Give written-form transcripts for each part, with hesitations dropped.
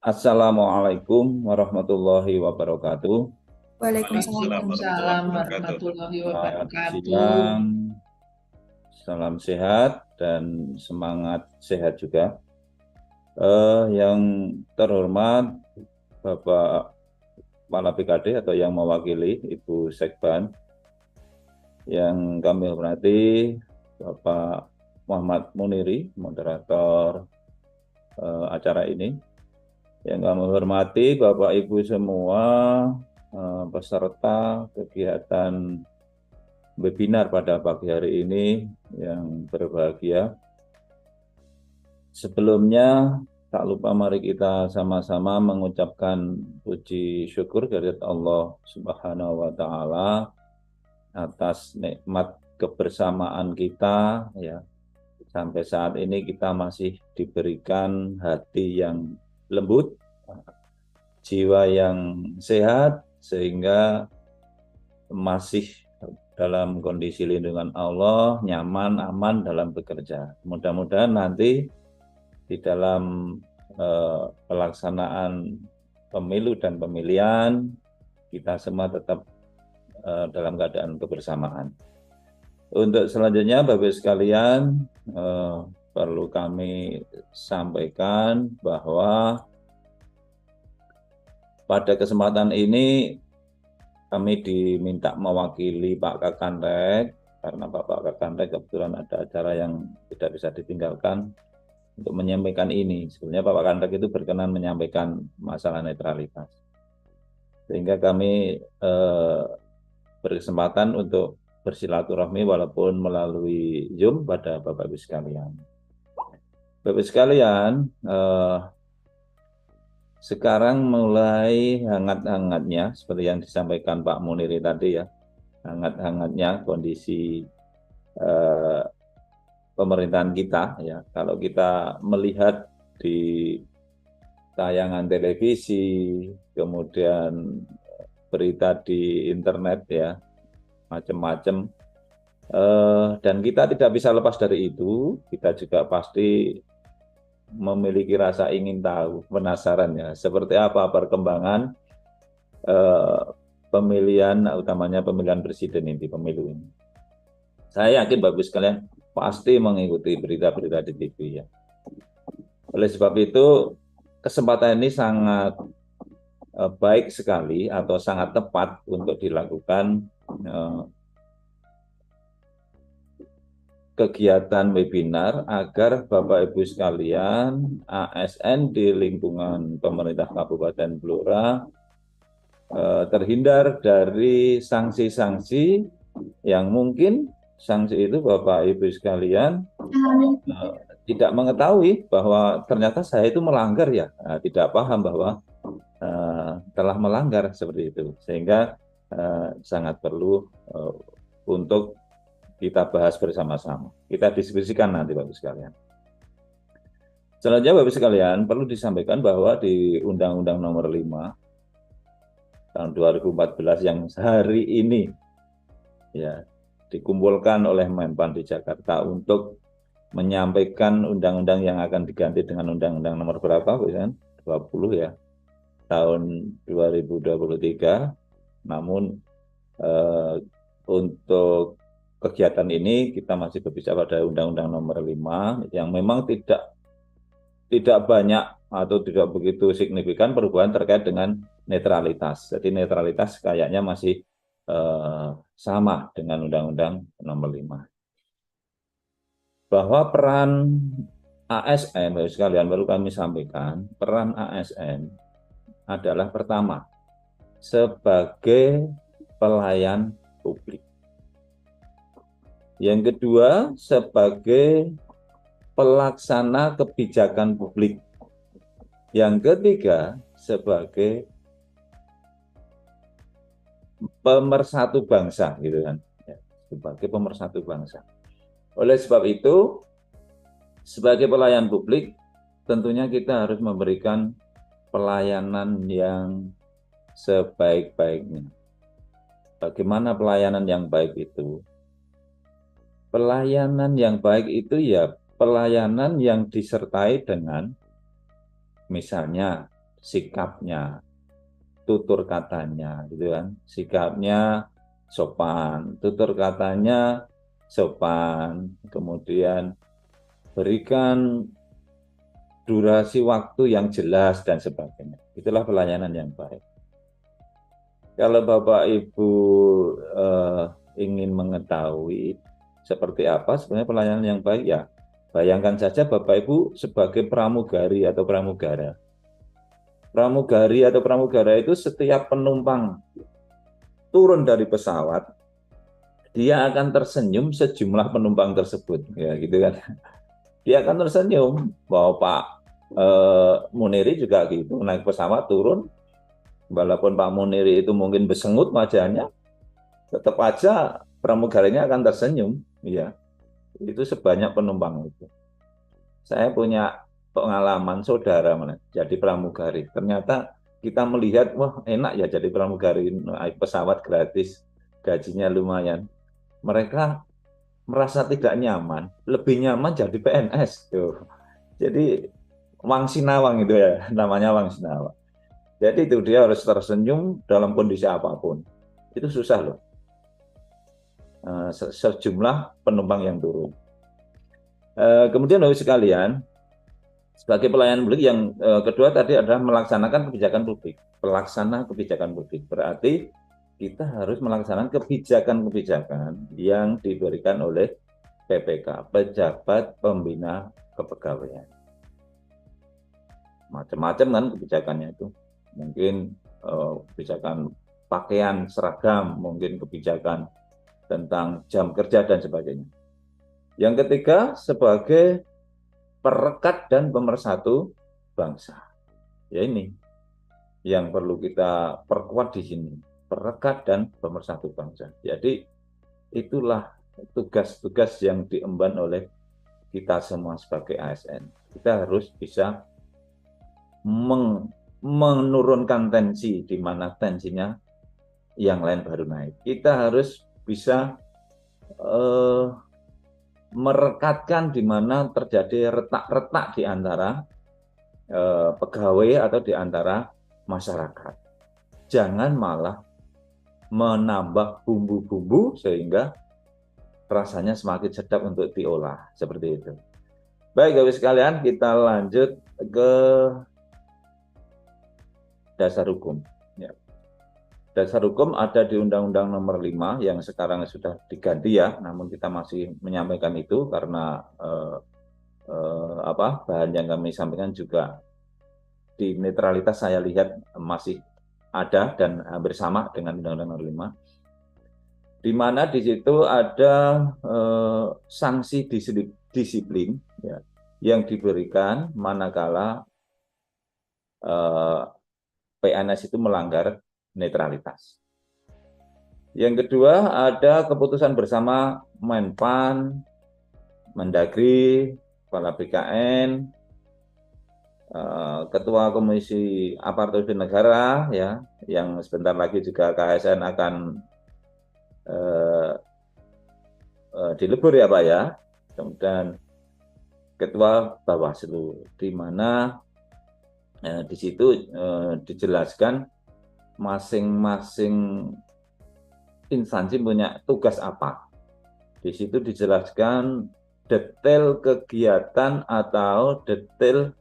Assalamualaikum warahmatullahi wabarakatuh. Waalaikumsalam Waalaikumsalam warahmatullahi warahmatullahi wabarakatuh. wabarakatuh. Wabarakatuh. Warahmatullahi Selamat wabarakatuh. siang, salam sehat dan semangat sehat juga. Yang terhormat Bapak Kepala BKD atau yang mewakili Ibu Sekban, yang kami hormati Bapak Muhammad Muniri, moderator acara ini. Yang kami hormati Bapak Ibu semua peserta kegiatan webinar pada pagi hari ini yang berbahagia. Sebelumnya, tak lupa mari kita sama-sama mengucapkan puji syukur dari Allah Subhanahu wa Ta'ala atas nikmat kebersamaan kita, ya. Sampai saat ini kita masih diberikan hati yang lembut, jiwa yang sehat, sehingga masih dalam kondisi lindungan Allah, nyaman, aman dalam bekerja. Mudah-mudahan nanti di dalam pelaksanaan pemilu dan pemilihan, kita semua tetap dalam keadaan kebersamaan. Untuk selanjutnya, Bapak sekalian, perlu kami sampaikan bahwa pada kesempatan ini kami diminta mewakili Pak Kakanrek, karena Bapak Kakanrek kebetulan ada acara yang tidak bisa ditinggalkan untuk menyampaikan ini. Sebenarnya Bapak Kakanrek itu berkenan menyampaikan masalah netralitas. Sehingga kami berkesempatan untuk bersilaturahmi walaupun melalui Zoom pada Bapak Ibu sekalian. Bapak sekalian, sekarang mulai hangat-hangatnya, seperti yang disampaikan Pak Muniri tadi ya, hangat-hangatnya kondisi pemerintahan kita ya. Kalau kita melihat di tayangan televisi, kemudian berita di internet ya, macam-macam, dan kita tidak bisa lepas dari itu. Kita juga pasti memiliki rasa ingin tahu, penasaran ya, seperti apa perkembangan pemilihan, utamanya pemilihan presiden ini, pemilu ini. Saya yakin Bapak sekalian pasti mengikuti berita-berita di TV ya. Oleh sebab itu, kesempatan ini sangat baik sekali atau sangat tepat untuk dilakukan kegiatan webinar agar Bapak Ibu sekalian, ASN di lingkungan pemerintah Kabupaten Blora terhindar dari sanksi-sanksi yang mungkin sanksi itu Bapak Ibu sekalian tidak mengetahui bahwa ternyata saya itu melanggar ya, tidak paham bahwa telah melanggar seperti itu, sehingga sangat perlu untuk kita bahas bersama-sama. Kita diskusikan nanti Bapak sekalian. Selanjutnya Bapak sekalian, perlu disampaikan bahwa di Undang-Undang Nomor 5 tahun 2014 yang hari ini ya dikumpulkan oleh Menpan di Jakarta untuk menyampaikan undang-undang yang akan diganti dengan Undang-Undang Nomor berapa, Pak? 20 ya, tahun 2023. Namun untuk kegiatan ini kita masih berbicara pada Undang-Undang Nomor 5 yang memang tidak banyak atau tidak begitu signifikan perubahan terkait dengan netralitas. Jadi netralitas kayaknya masih sama dengan Undang-Undang Nomor 5. Bahwa peran ASN, Bapak sekalian, baru kami sampaikan, peran ASN adalah pertama, sebagai pelayan publik. Yang kedua, sebagai pelaksana kebijakan publik. Yang ketiga, sebagai pemersatu bangsa, gitu kan. Sebagai pemersatu bangsa. Oleh sebab itu, sebagai pelayan publik, tentunya kita harus memberikan pelayanan yang sebaik-baiknya. Bagaimana pelayanan yang baik itu? Pelayanan yang baik itu ya pelayanan yang disertai dengan, misalnya sikapnya, tutur katanya, gitu kan. Sikapnya sopan, tutur katanya sopan, kemudian berikan durasi waktu yang jelas dan sebagainya. Itulah pelayanan yang baik. Kalau Bapak Ibu ingin mengetahui seperti apa sebenarnya pelayanan yang baik, ya bayangkan saja Bapak Ibu sebagai pramugari atau pramugara. Pramugari atau pramugara itu setiap penumpang turun dari pesawat, dia akan tersenyum sejumlah penumpang tersebut, ya gitu kan. Dia akan tersenyum bahwa Pak Muniri juga gitu, naik pesawat turun, walaupun Pak Muniri itu mungkin besengut wajahnya, tetap aja pramugarinya akan tersenyum, ya. Itu sebanyak penumpang itu. Saya punya pengalaman saudara jadi pramugari. Ternyata kita melihat, wah enak ya jadi pramugari, naik pesawat gratis, gajinya lumayan. Mereka merasa tidak nyaman, lebih nyaman jadi PNS. Tuh. Jadi Wang Sinawang itu ya, namanya Wang Sinawang. Jadi itu dia harus tersenyum dalam kondisi apapun. Itu susah loh. Sejumlah penumpang yang turun. Kemudian Bapak sekalian, sebagai pelayanan publik yang kedua tadi adalah melaksanakan kebijakan publik. Pelaksana kebijakan publik berarti kita harus melaksanakan kebijakan-kebijakan yang diberikan oleh PPK, Pejabat Pembina Kepegawaian. Macam-macam kan kebijakannya itu. Mungkin kebijakan pakaian seragam, mungkin kebijakan tentang jam kerja dan sebagainya. Yang ketiga, sebagai perekat dan pemersatu bangsa. Ya ini yang perlu kita perkuat di sini, perekat dan pemersatu bangsa. Jadi itulah tugas-tugas yang diemban oleh kita semua sebagai ASN. Kita harus bisa menurunkan tensi di mana tensinya yang lain baru naik. Kita harus bisa merekatkan di mana terjadi retak-retak di antara pegawai atau di antara masyarakat. Jangan malah menambah bumbu-bumbu sehingga rasanya semakin sedap untuk diolah, seperti itu. Baik, Bapak sekalian, kita lanjut ke dasar hukum. Ya. Dasar hukum ada di Undang-Undang Nomor 5 yang sekarang sudah diganti ya, namun kita masih menyampaikan itu karena bahan yang kami sampaikan juga di netralitas saya lihat masih ada dan bersama dengan Undang-Undang Nomor 5, di mana di situ ada sanksi disiplin ya, yang diberikan manakala PNS itu melanggar netralitas. Yang kedua ada keputusan bersama Menpan, Mendagri, Kepala BKN, Ketua Komisi Aparatur Negara ya, yang sebentar lagi juga KSN akan dilebur ya Pak ya. Kemudian Ketua Bawaslu, di mana di situ dijelaskan masing-masing instansi punya tugas apa. Di situ dijelaskan detail kegiatan atau detail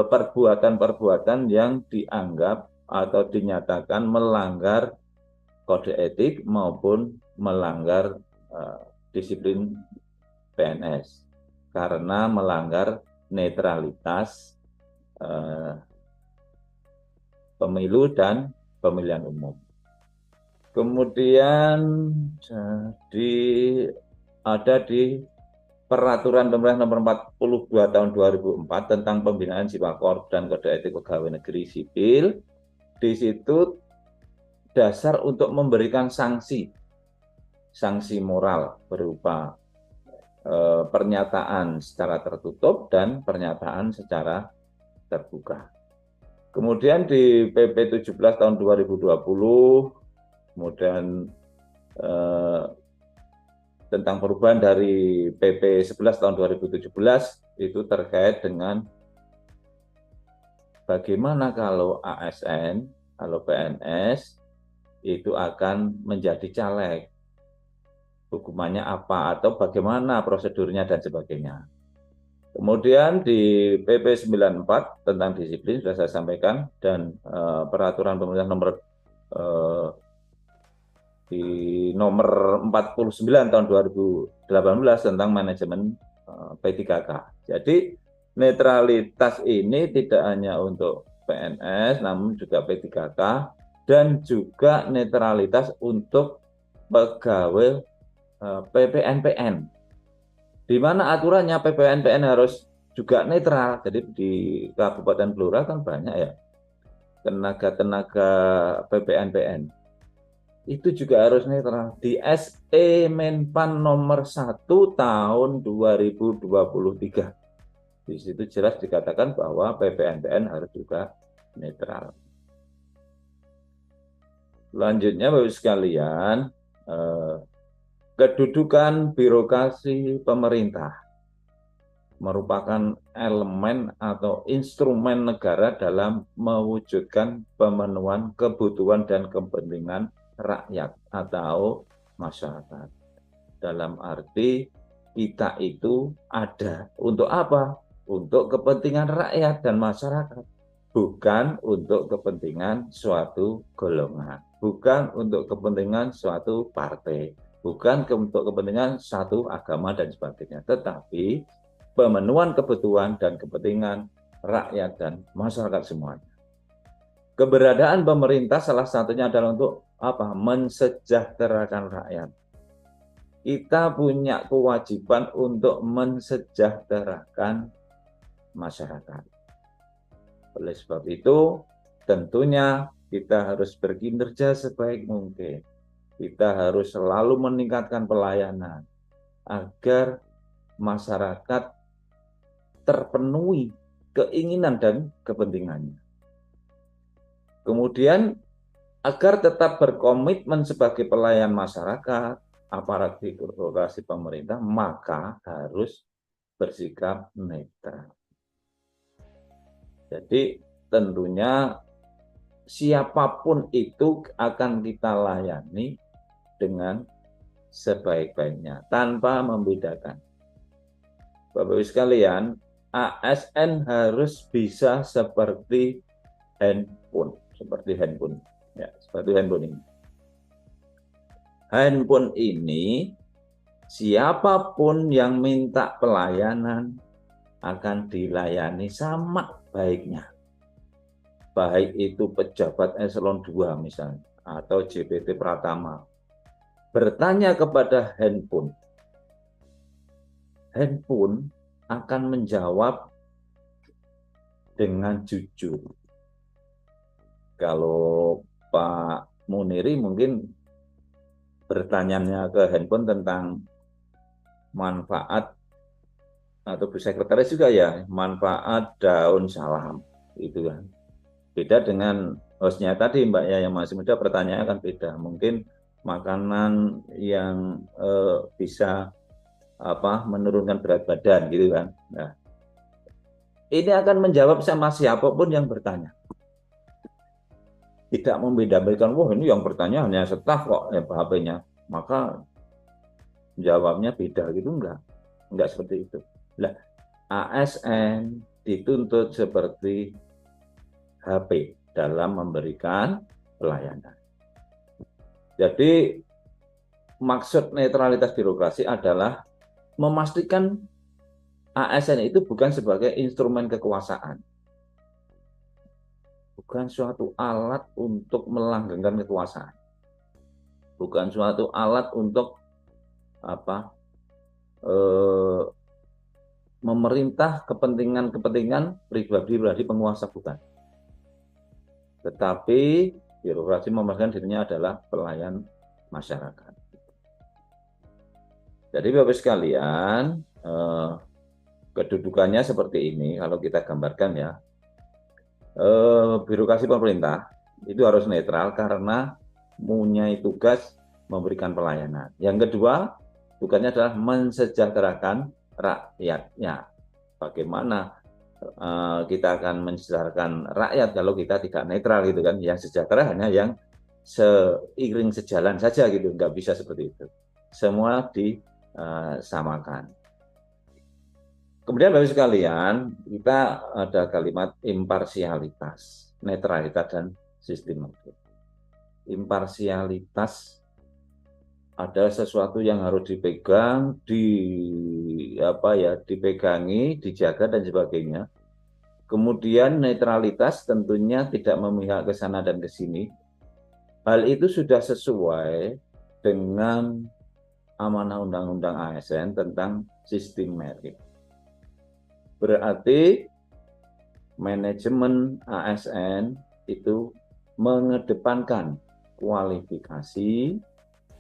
perbuatan-perbuatan yang dianggap atau dinyatakan melanggar kode etik maupun melanggar disiplin PNS karena melanggar netralitas pemilu dan pemilihan umum. Kemudian jadi ada di Peraturan Pemerintah Nomor 42 Tahun 2004 tentang pembinaan Sipakor dan Kode Etik Pegawai Negeri Sipil. Di situ dasar untuk memberikan sanksi moral berupa pernyataan secara tertutup dan pernyataan secara terbuka. Kemudian di PP 17 tahun 2020, kemudian tentang perubahan dari PP 11 tahun 2017 itu terkait dengan bagaimana kalau ASN, kalau PNS itu akan menjadi caleg? Hukumannya apa atau bagaimana prosedurnya dan sebagainya. Kemudian di PP 94 tentang disiplin sudah saya sampaikan, dan peraturan pemerintah di nomor 49 tahun 2018 tentang manajemen P3K. Jadi netralitas ini tidak hanya untuk PNS namun juga P3K dan juga netralitas untuk pegawai PPNPN, di mana aturannya PPNPN harus juga netral. Jadi di Kabupaten Blora kan banyak ya tenaga-tenaga PPNPN, itu juga harus netral. Di SE Menpan nomor 1 tahun 2023, di situ jelas dikatakan bahwa PPNPN harus juga netral. Selanjutnya Bapak sekalian, kedudukan birokrasi pemerintah merupakan elemen atau instrumen negara dalam mewujudkan pemenuhan kebutuhan dan kepentingan rakyat atau masyarakat. Dalam arti kita itu ada untuk apa? Untuk kepentingan rakyat dan masyarakat, bukan untuk kepentingan suatu golongan, bukan untuk kepentingan suatu partai, bukan untuk kepentingan satu agama dan sebagainya, tetapi pemenuhan kebutuhan dan kepentingan rakyat dan masyarakat semuanya. Keberadaan pemerintah salah satunya adalah untuk apa? Mensejahterakan rakyat. Kita punya kewajiban untuk mensejahterakan masyarakat. Oleh sebab itu, tentunya kita harus berkinerja sebaik mungkin. Kita harus selalu meningkatkan pelayanan agar masyarakat terpenuhi keinginan dan kepentingannya. Kemudian agar tetap berkomitmen sebagai pelayan masyarakat, aparat birokrasi pemerintah, maka harus bersikap netral. Jadi tentunya siapapun itu akan kita layani dengan sebaik-baiknya tanpa membedakan. Bapak-Ibu sekalian, ASN harus bisa seperti handphone, ya, seperti handphone ini. Handphone ini siapapun yang minta pelayanan akan dilayani sama baiknya. Baik itu pejabat eselon 2 misalnya atau JPT Pratama. Bertanya kepada handphone akan menjawab dengan jujur. Kalau Pak Muniri mungkin bertanya ke handphone tentang manfaat, atau Bu Sekretaris juga ya, manfaat daun salam itu kan. Beda dengan hostnya tadi Mbak ya, yang masih muda, pertanyaannya kan beda. Mungkin makanan yang bisa menurunkan berat badan gitu kan. Nah, ini akan menjawab sama siapapun yang bertanya. Tidak membeda-bedakan, wah ini yang bertanya hanya staf kok HP-nya, maka jawabnya beda gitu, enggak seperti itu. Nah, ASN dituntut seperti HP dalam memberikan pelayanan. Jadi maksud netralitas birokrasi adalah memastikan ASN itu bukan sebagai instrumen kekuasaan, bukan suatu alat untuk melanggengkan kekuasaan, bukan suatu alat untuk memerintah kepentingan pribadi penguasa, bukan. Tetapi birokrasi memastikan dirinya adalah pelayan masyarakat. Jadi Bapak sekalian, kedudukannya seperti ini kalau kita gambarkan ya. Birokrasi pemerintah itu harus netral karena mempunyai tugas memberikan pelayanan. Yang kedua, tugasnya adalah mensejahterakan rakyatnya. Bagaimana kita akan mensejahterakan rakyat kalau kita tidak netral gitu kan. Yang sejahtera hanya yang seiring sejalan saja gitu, nggak bisa seperti itu. Semua disamakan. Kemudian Bapak sekalian, kita ada kalimat imparsialitas, netralitas dan sistematik. Imparsialitas adalah sesuatu yang harus dipegang, dipegangi, dijaga dan sebagainya. Kemudian netralitas tentunya tidak memihak ke sana dan ke sini. Hal itu sudah sesuai dengan amanah Undang-Undang ASN tentang sistem merit. Berarti manajemen ASN itu mengedepankan kualifikasi,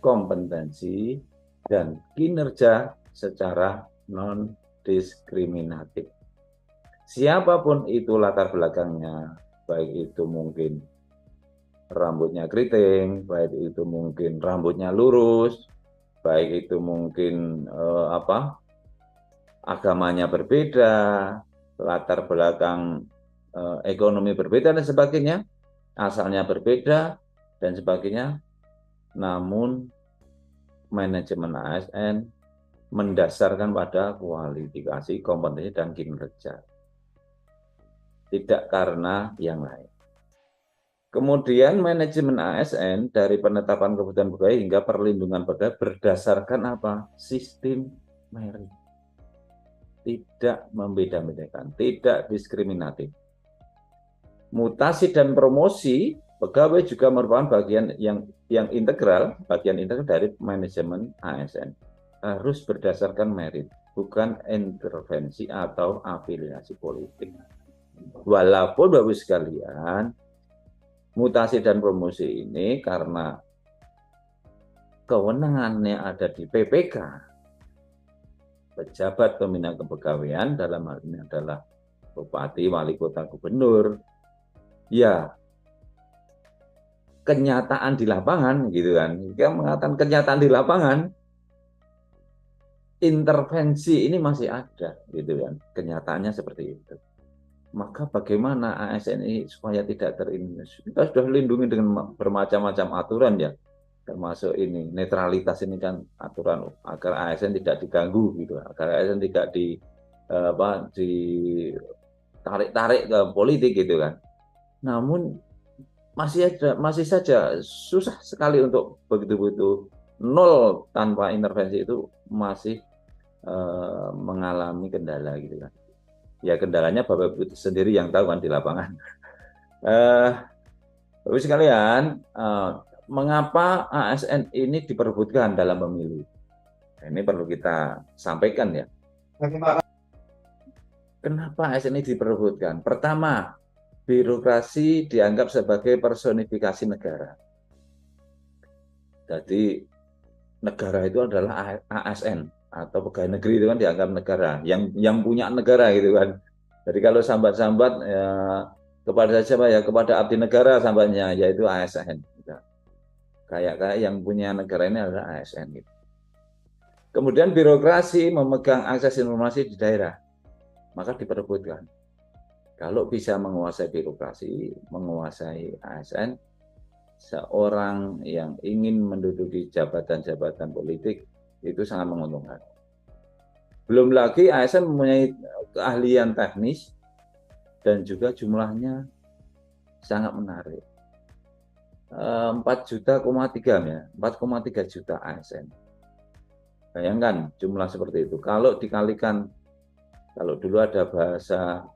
kompetensi, dan kinerja secara non-diskriminatif. Siapapun itu latar belakangnya, baik itu mungkin rambutnya keriting, baik itu mungkin rambutnya lurus, baik itu mungkin agamanya berbeda, latar belakang ekonomi berbeda dan sebagainya, asalnya berbeda dan sebagainya, namun manajemen ASN mendasarkan pada kualifikasi, kompetensi, dan kinerja. Tidak karena yang lain. Kemudian manajemen ASN dari penetapan kebutuhan pegawai hingga perlindungan pegawai berdasarkan apa? Sistem merit. Tidak membeda-bedakan, tidak diskriminatif. Mutasi dan promosi pegawai juga merupakan bagian yang integral, bagian integral dari manajemen ASN. Harus berdasarkan merit, bukan intervensi atau afiliasi politik. Walaupun Bapak sekalian, mutasi dan promosi ini karena kewenangannya ada di PPK, pejabat pembina kepegawaian, dalam hal ini adalah bupati, wali kota, gubernur. Ya, kenyataan di lapangan gitu kan. Kita mengatakan kenyataan di lapangan, intervensi ini masih ada gitu kan. Kenyataannya seperti itu. Maka bagaimana ASN ini supaya tidak terinfeksi? Kita sudah lindungi dengan bermacam-macam aturan ya. Termasuk ini netralitas ini kan aturan agar ASN tidak diganggu gitu, agar ASN tidak ditarik-tarik ke politik gitu kan. Namun masih saja susah sekali untuk begitu-begitu nol tanpa intervensi itu masih mengalami kendala gitu kan. Ya kendalanya Bapak Ibu sendiri yang tahu kan di lapangan. Bapak sekalian, mengapa ASN ini diperebutkan dalam pemilu? Ini perlu kita sampaikan ya. Kenapa ASN ini diperebutkan? Pertama, birokrasi dianggap sebagai personifikasi negara. Jadi negara itu adalah ASN atau pegawai negeri itu kan dianggap negara, yang punya negara gitu kan. Jadi kalau sambat-sambat ya, kepada siapa ya, kepada abdi negara sambatnya, yaitu ASN. Kayak yang punya negara ini adalah ASN gitu. Kemudian birokrasi memegang akses informasi di daerah, maka diperebutkan. Kalau bisa menguasai birokrasi, menguasai ASN, seorang yang ingin menduduki jabatan-jabatan politik itu sangat menguntungkan. Belum lagi ASN mempunyai keahlian teknis dan juga jumlahnya sangat menarik. 4,3 juta ASN. Bayangkan jumlah seperti itu. Kalau dikalikan, kalau dulu ada bahasa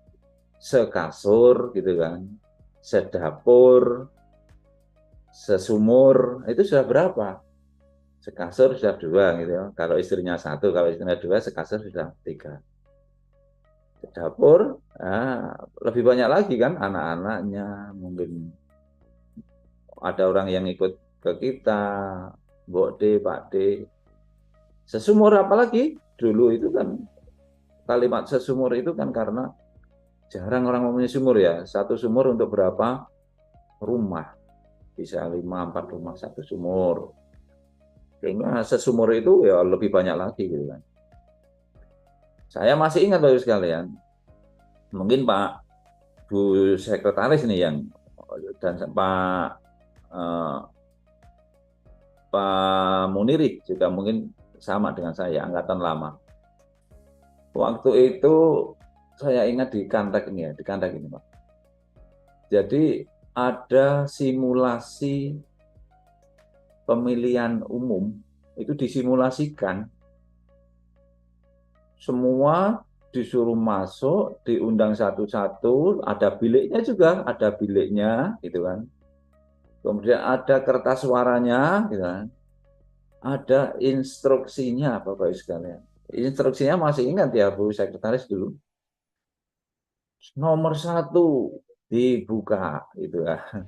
sekasur gitu kan, sedapur, sesumur, itu sudah berapa? Sekasur sudah 2 gitu ya. Kalau istrinya 1, kalau istrinya 2, sekasur sudah 3. Sedapur, lebih banyak lagi kan anak-anaknya, mungkin ada orang yang ikut ke kita, Mbok D, Pak D. Sesumur apalagi? Dulu itu kan kalimat sesumur itu kan karena jarang orang mempunyai sumur ya. Satu sumur untuk berapa rumah? Bisa 5-4 rumah satu sumur. Sehingga sesumur itu ya lebih banyak lagi gitu kan. Saya masih ingat Bapak sekalian, Mungkin Bu Sekretaris nih yang dan eh, Pak Munirik juga mungkin sama dengan saya, angkatan lama. Waktu itu saya ingat di Kantek ini ya, di Kantek ini Pak. Jadi ada simulasi pemilihan umum, itu disimulasikan, semua disuruh masuk, diundang satu-satu, ada biliknya juga, ada biliknya, gitu kan. Kemudian ada kertas suaranya, gitu kan. Ada instruksinya, Bapak Ibu sekalian. Instruksinya masih ingat ya, Bu Sekretaris dulu. Nomor satu dibuka, gitu kan.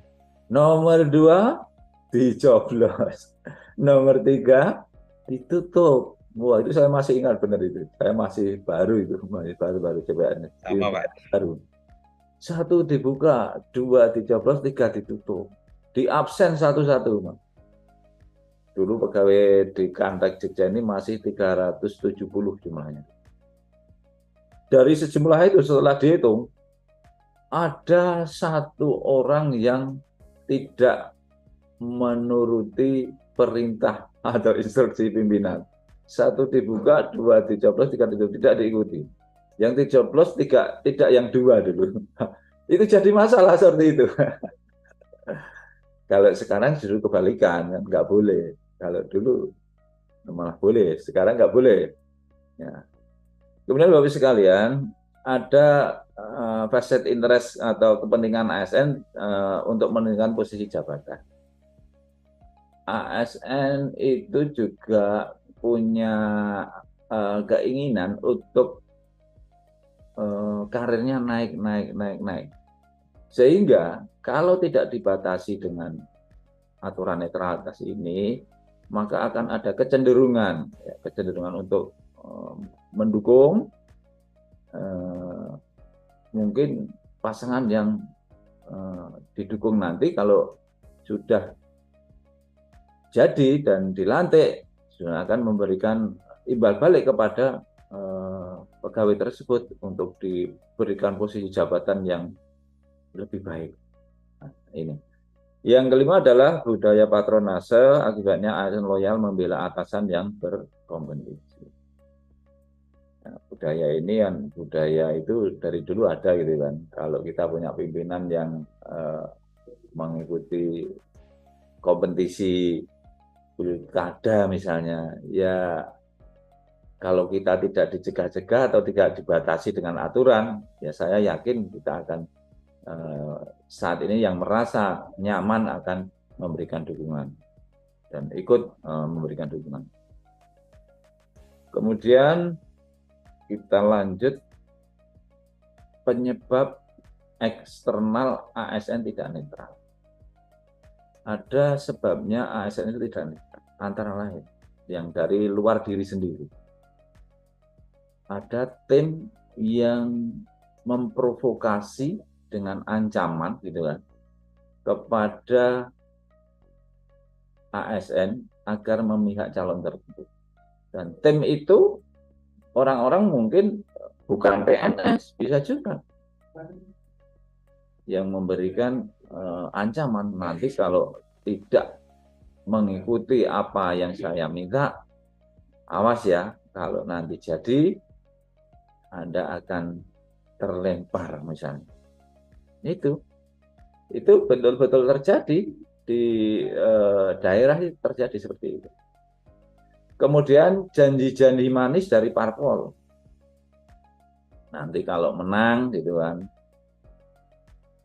Nomor dua dicoblos. Nomor tiga ditutup. Wah, itu saya masih ingat benar itu. Saya masih baru itu, masih baru-baru CPN. Sama, Pak. Baru. Satu dibuka, dua dicoblos, tiga ditutup. Di absen satu-satu, Mas. Dulu pegawai di Kantek Jogja ini masih 370 jumlahnya. Dari sejumlah itu setelah dihitung, ada satu orang yang tidak menuruti perintah atau instruksi pimpinan. Satu dibuka, dua dicoblos, tiga ditutup, tidak diikuti. Yang dicoblos tidak yang dua dulu. Itu jadi masalah seperti itu. Kalau sekarang justru kebalikan, kan nggak boleh. Kalau dulu malah boleh, sekarang nggak boleh. Ya. Kemudian Bapak sekalian, ada vested interest atau kepentingan ASN untuk menentukan posisi jabatan. ASN itu juga punya keinginan untuk karirnya naik, naik, naik, naik. Sehingga kalau tidak dibatasi dengan aturan netralitas ini, maka akan ada kecenderungan, ya, kecenderungan untuk mendukung mungkin pasangan yang didukung nanti kalau sudah jadi dan dilantik sudah akan memberikan imbal balik kepada pegawai tersebut untuk diberikan posisi jabatan yang lebih baik. Nah, ini. Yang kelima adalah budaya patronase, akibatnya ASN loyal membela atasan yang berkompetisi. Nah, budaya ini kan budaya itu dari dulu ada gitu kan. Kalau kita punya pimpinan yang mengikuti kompetisi pilkada misalnya, ya kalau kita tidak dicegah-cegah atau tidak dibatasi dengan aturan, ya saya yakin kita akan saat ini yang merasa nyaman akan memberikan dukungan dan ikut memberikan dukungan. Kemudian kita lanjut penyebab eksternal ASN tidak netral. Ada sebabnya ASN itu tidak netral, antara lain yang dari luar diri sendiri. Ada tim yang memprovokasi dengan ancaman gitu kan kepada ASN agar memihak calon tertentu. Dan tim itu orang-orang mungkin bukan PNS, bisa juga yang memberikan ancaman nanti kalau tidak mengikuti apa yang saya minta, awas ya, kalau nanti jadi Anda akan terlempar misalnya. Itu betul-betul terjadi di daerah, terjadi seperti itu. Kemudian janji-janji manis dari parpol. Nanti kalau menang gitu kan,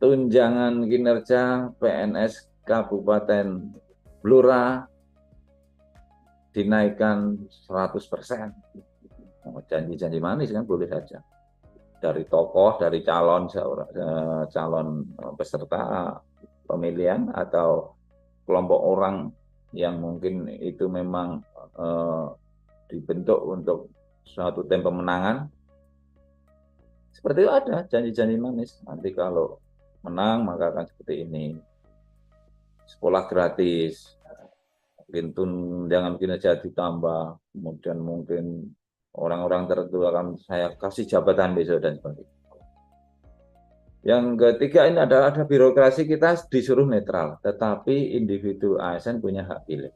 tunjangan kinerja PNS Kabupaten Blora dinaikkan 100%. Janji-janji manis kan boleh saja. Dari tokoh, dari calon peserta pemilihan atau kelompok orang yang mungkin itu memang dibentuk untuk suatu tim pemenangan. Seperti itu ada janji-janji manis. Nanti kalau menang maka akan seperti ini. Sekolah gratis, mungkin tunjangan kinerja ditambah, kemudian mungkin orang-orang tertentu akan saya kasih jabatan besok dan sebagainya. Yang ketiga ini ada birokrasi kita disuruh netral, tetapi individu ASN punya hak pilih.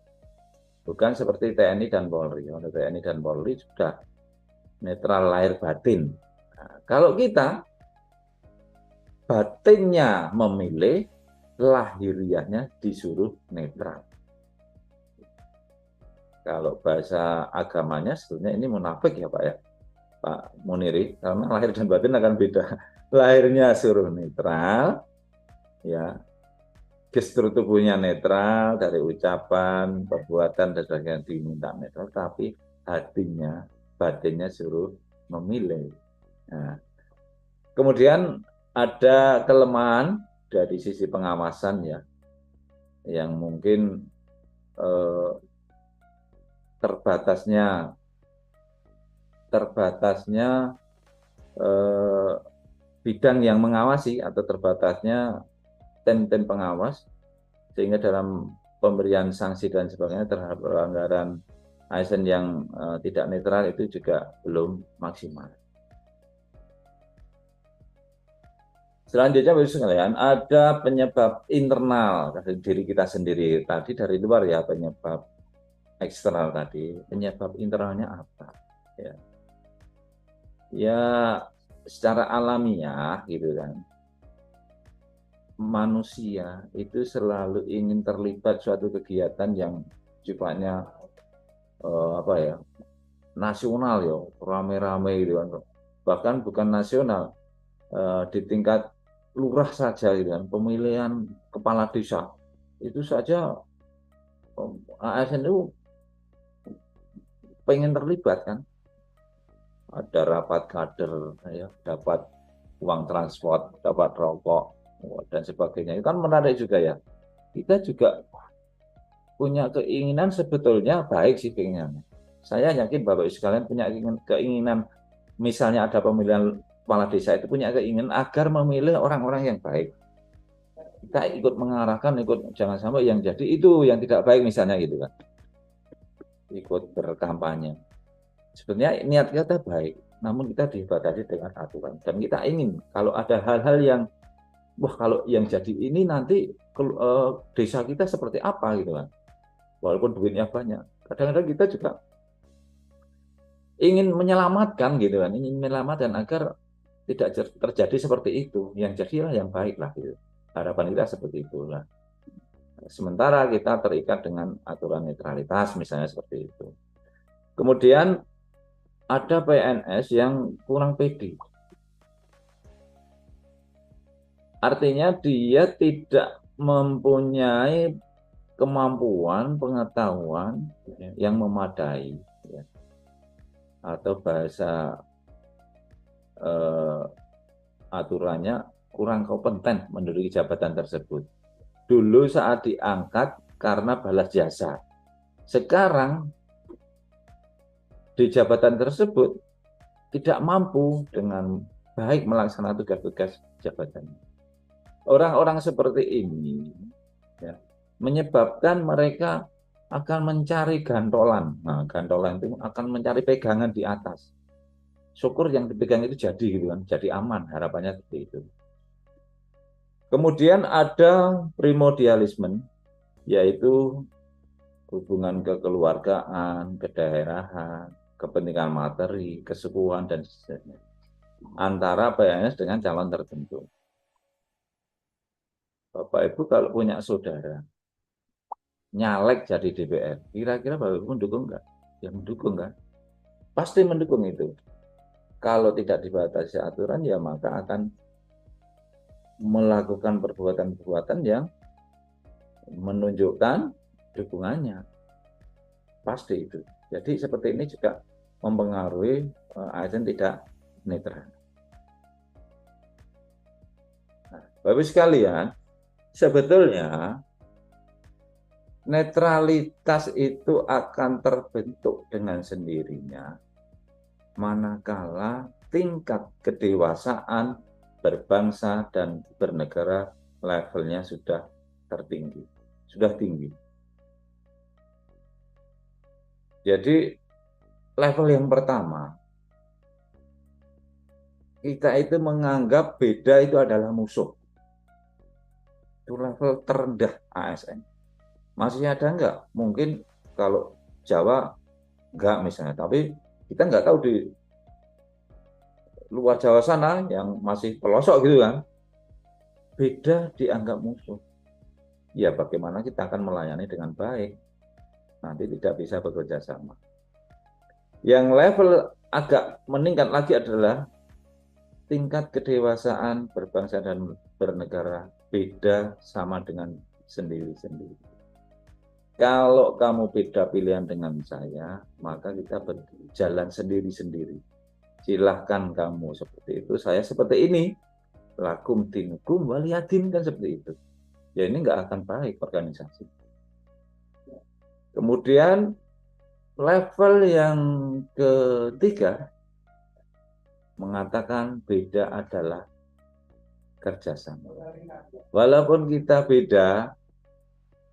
Bukan seperti TNI dan Polri. Kalau TNI dan Polri sudah netral lahir batin. Nah, kalau kita batinnya memilih, lahiriahnya disuruh netral. Kalau bahasa agamanya sebetulnya ini munafik ya Pak ya, Pak Muniri, karena lahir dan batin akan beda. Lahirnya suruh netral, ya, gestur tubuhnya netral dari ucapan, perbuatan dan sebagainya diminta netral, tapi hatinya, batinnya suruh memilih. Nah, kemudian ada kelemahan dari sisi pengawasan ya, yang mungkin eh, terbatasnya eh, bidang yang mengawasi atau terbatasnya tim-tim pengawas, sehingga dalam pemberian sanksi dan sebagainya terhadap pelanggaran ASN yang tidak netral itu juga belum maksimal. Selanjutnya, Bapak sekalian, ada penyebab internal dari diri kita sendiri. Tadi dari luar ya, penyebab eksternal tadi. Penyebab internalnya apa? Ya, ya secara alamiah gitu kan. Manusia itu selalu ingin terlibat suatu kegiatan yang sifatnya apa ya, nasional ya, rame-rame gitu kan. Bahkan bukan nasional, di tingkat lurah saja gitu kan, pemilihan kepala desa itu saja ASN itu pengen terlibat kan, ada rapat kader ya, dapat uang transport, dapat rokok dan sebagainya, itu kan menarik juga ya. Kita juga punya keinginan, sebetulnya baik sih keinginan. Saya yakin Bapak Ibu sekalian punya keinginan, misalnya ada pemilihan kepala desa itu punya keinginan agar memilih orang-orang yang baik. Kita ikut mengarahkan, jangan sampai yang jadi itu yang tidak baik misalnya gitu kan. Ikut berkampanye. Sebenarnya niat kita baik, namun kita dibatasi dengan aturan. Dan kita ingin kalau ada hal-hal yang, wah kalau yang jadi ini nanti desa kita seperti apa gitu kan. Walaupun duitnya banyak. Kadang-kadang kita juga ingin menyelamatkan gitu kan, ingin menyelamatkan agar tidak terjadi seperti itu. Yang jadilah yang baik lah gitu. Harapan kita seperti itulah. Sementara kita terikat dengan aturan netralitas misalnya seperti itu. Kemudian ada PNS yang kurang pede. Artinya dia tidak mempunyai kemampuan, pengetahuan yang memadai, ya. Atau bahasa aturannya kurang kompeten menduduki jabatan tersebut. Dulu saat diangkat karena balas jasa. Sekarang di jabatan tersebut tidak mampu dengan baik melaksanakan tugas-tugas jabatan. Orang-orang seperti ini ya, menyebabkan mereka akan mencari gantolan. Nah, gantolan itu akan mencari pegangan di atas. Syukur yang dipegang itu jadi gitu kan, jadi aman, harapannya seperti itu. Kemudian ada primordialisme, yaitu hubungan kekeluargaan, kedaerahan, kepentingan materi, kesukuan dan sebagainya antara PNS dengan calon tertentu. Bapak Ibu kalau punya saudara nyalek jadi DPR, kira-kira Bapak Ibu mendukung nggak? Ya mendukung kan? Pasti mendukung itu. Kalau tidak dibatasi aturan, ya maka akan melakukan perbuatan-perbuatan yang menunjukkan dukungannya. Pasti itu. Jadi seperti ini juga mempengaruhi ASN tidak netral. Nah, Bapak sekalian, sebetulnya netralitas itu akan terbentuk dengan sendirinya manakala tingkat kedewasaan berbangsa dan bernegara levelnya sudah tertinggi, sudah tinggi. Jadi level yang pertama kita itu menganggap beda itu adalah musuh. Itu level terendah ASN. Masih ada enggak? Mungkin kalau Jawa enggak misalnya, tapi kita enggak tahu di luar Jawa sana yang masih pelosok gitu kan, beda dianggap musuh. Ya bagaimana kita akan melayani dengan baik? Nanti tidak bisa bekerja sama. Yang level agak meningkat lagi adalah tingkat kedewasaan berbangsa dan bernegara beda sama dengan sendiri-sendiri. Kalau kamu beda pilihan dengan saya, maka kita berjalan sendiri-sendiri. Silahkan kamu seperti itu, saya seperti ini. Lakum dinukum waliyadin kan seperti itu. Ya ini nggak akan baik organisasi. Kemudian level yang ketiga mengatakan beda adalah kerjasama. Walaupun kita beda,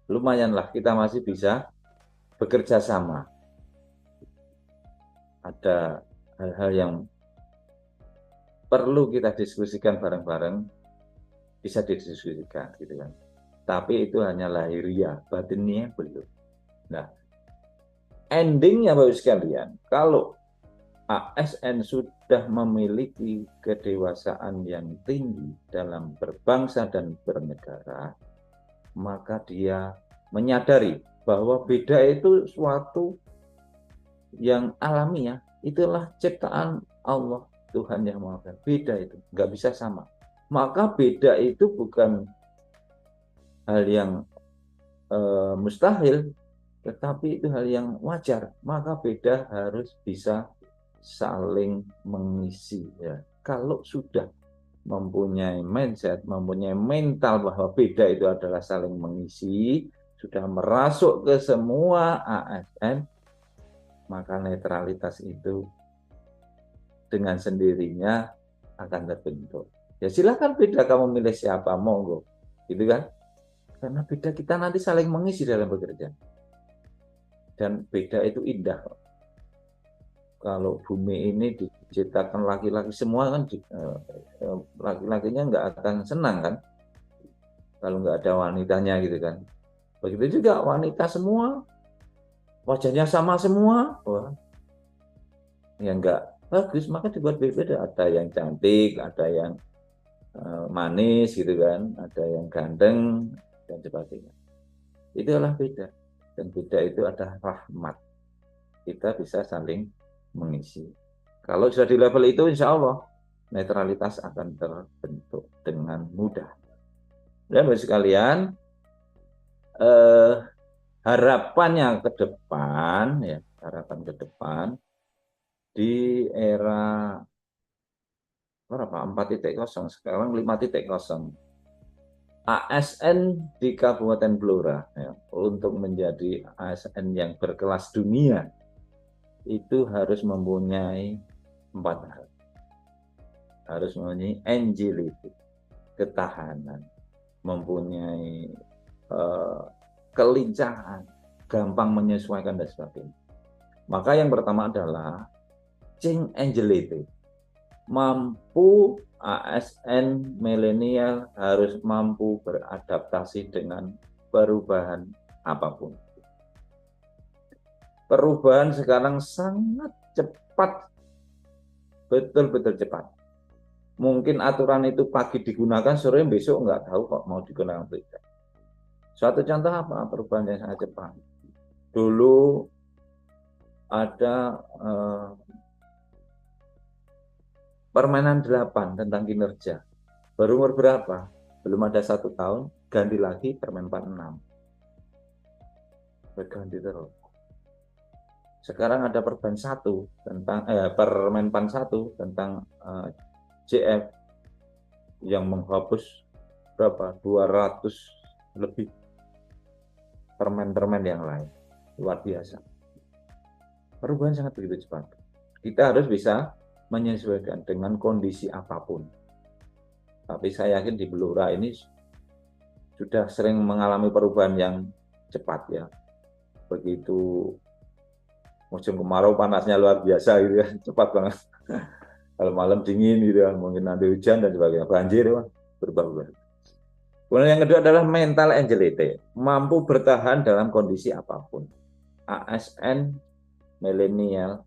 lumayanlah kita masih bisa bekerja sama. Ada hal-hal yang perlu kita diskusikan bareng-bareng, bisa didiskusikan gitu kan. Tapi itu hanya lahiriah, batinnya belum. Nah, endingnya Bapak sekalian, kalau ASN sudah memiliki kedewasaan yang tinggi dalam berbangsa dan bernegara, maka dia menyadari bahwa beda itu suatu yang alamiah, itulah ciptaan Allah, Tuhan yang Maha Esa. Beda itu, nggak bisa sama. Maka beda itu bukan hal yang mustahil, tetapi itu hal yang wajar. Maka beda harus bisa saling mengisi. Ya. Kalau sudah mempunyai mindset, mempunyai mental bahwa beda itu adalah saling mengisi, sudah merasuk ke semua ASN, maka netralitas itu dengan sendirinya akan terbentuk. Ya silakan beda kamu milih siapa, monggo. Gitu kan? Karena beda kita nanti saling mengisi dalam bekerja. Dan beda itu indah. Kalau bumi ini diciptakan laki-laki semua kan, laki-lakinya nggak akan senang kan, kalau nggak ada wanitanya gitu kan. Begitu juga wanita semua, wajahnya sama semua, wah, ya nggak bagus. Maka dibuat beda, ada yang cantik, ada yang manis gitu kan, ada yang ganteng dan sebagainya. Itulah beda, dan beda itu adalah rahmat. Kita bisa saling mengisi. Kalau sudah di level itu, insya Allah netralitas akan terbentuk dengan mudah. Dan bagi sekalian, harapannya ke depan, ya harapan ke depan di era berapa 4.0 sekarang 5.0, ASN di Kabupaten Blora ya, untuk menjadi ASN yang berkelas dunia itu harus mempunyai 4 hal. Harus mempunyai agility, ketahanan, mempunyai kelincahan, gampang menyesuaikan dan sebagainya. Maka yang pertama adalah change agility. Mampu ASN milenial harus mampu beradaptasi dengan perubahan apapun. Perubahan sekarang sangat cepat, betul-betul cepat. Mungkin aturan itu pagi digunakan, sore besok nggak tahu kok mau digunakan atau tidak. Suatu contoh apa perubahan yang sangat cepat. Dulu ada permainan 8 tentang kinerja. Baru umur berapa? Belum ada 1 tahun, ganti lagi permen 46. Berganti terus. Sekarang ada permen 1 tentang permen 1 tentang JF yang menghapus berapa? 200 lebih permen-permen yang lain. Luar biasa. Perubahan sangat begitu cepat. Kita harus bisa menyesuaikan dengan kondisi apapun. Tapi saya yakin di Blora ini sudah sering mengalami perubahan yang cepat ya. Begitu musim kemarau panasnya luar biasa gitu ya, cepat banget. Kalau malam dingin gitu ya, mungkin nanti hujan dan sebagainya, banjir, wah, berubah-ubah. Kemudian yang kedua adalah mental agility, mampu bertahan dalam kondisi apapun. ASN milenial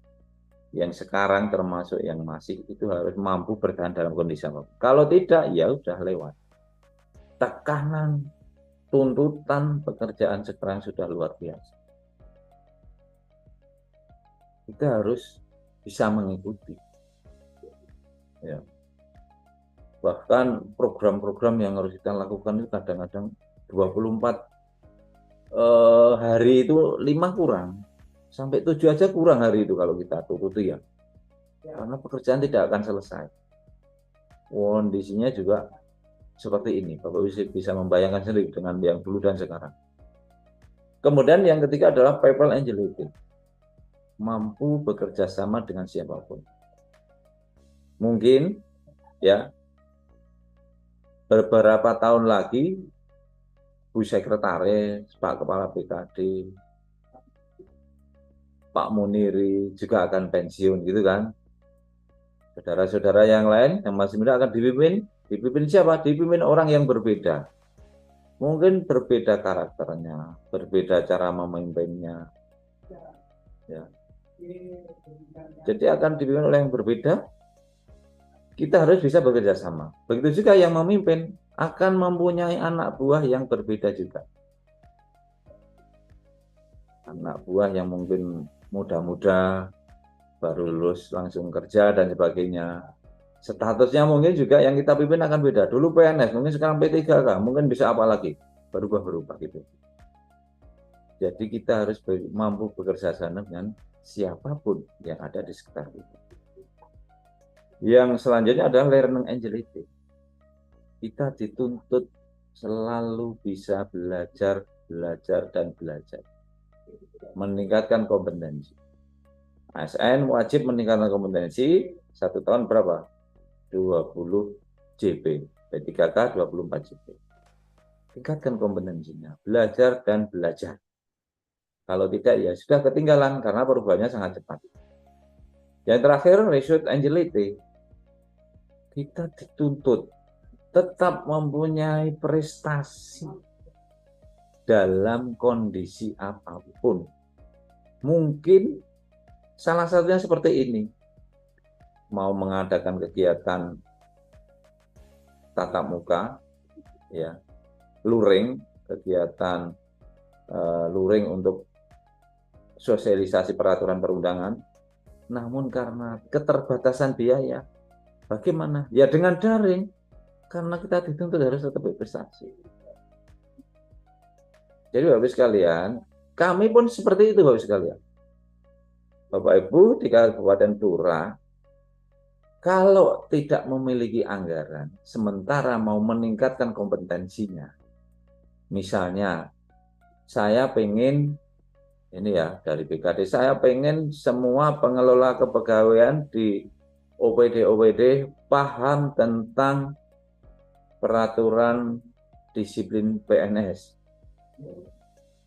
yang sekarang termasuk yang masih itu harus mampu bertahan dalam kondisi apapun. Kalau tidak, ya udah lewat. Tekanan, tuntutan pekerjaan sekarang sudah luar biasa. Kita harus bisa mengikuti. Ya. Bahkan program-program yang harus kita lakukan itu kadang-kadang 24 hari itu 5 kurang. Sampai 7 aja kurang hari itu kalau kita turuti ya. Karena pekerjaan tidak akan selesai. Kondisinya juga seperti ini. Bapak bisa membayangkan sendiri dengan yang dulu dan sekarang. Kemudian yang ketiga adalah people agility. Mampu bekerja sama dengan siapapun. Mungkin ya beberapa tahun lagi Bu Sekretaris, Pak Kepala BKD, Pak Muniri juga akan pensiun gitu kan. Saudara-saudara yang lain yang masih muda akan dipimpin siapa? Dipimpin orang yang berbeda. Mungkin berbeda karakternya, berbeda cara memimpinnya. Ya. Jadi akan dipimpin oleh yang berbeda. Kita harus bisa bekerja sama. Begitu juga yang memimpin akan mempunyai anak buah yang berbeda juga. Anak buah yang mungkin muda-muda, baru lulus langsung kerja dan sebagainya. Statusnya mungkin juga yang kita pimpin akan beda. Dulu PNS, mungkin sekarang P3K, mungkin bisa apa lagi? Berubah-berubah gitu. Jadi kita harus mampu bekerja sama dengan siapapun yang ada di sekitar kita. Yang selanjutnya adalah learning agility. Kita dituntut selalu bisa belajar, dan belajar. Meningkatkan kompetensi. ASN wajib meningkatkan kompetensi 1 tahun berapa? 20 JP. P3K 24 JP. Tingkatkan kompetensinya. Belajar dan belajar. Kalau tidak ya sudah ketinggalan karena perubahannya sangat cepat. Yang terakhir, research agility. Kita dituntut tetap mempunyai prestasi dalam kondisi apapun. Mungkin salah satunya seperti ini. Mau mengadakan kegiatan tatap muka, ya, luring, kegiatan luring untuk sosialisasi peraturan perundangan, namun karena keterbatasan biaya, bagaimana? Ya dengan daring, karena kita dituntut harus tetap berprestasi. Jadi Bapak sekalian, kami pun seperti itu Bapak sekalian. Bapak Ibu di Kabupaten Blora, kalau tidak memiliki anggaran, sementara mau meningkatkan kompetensinya, misalnya saya pengen, ini ya dari BKD, saya pengen semua pengelola kepegawaian di OPD paham tentang peraturan disiplin PNS.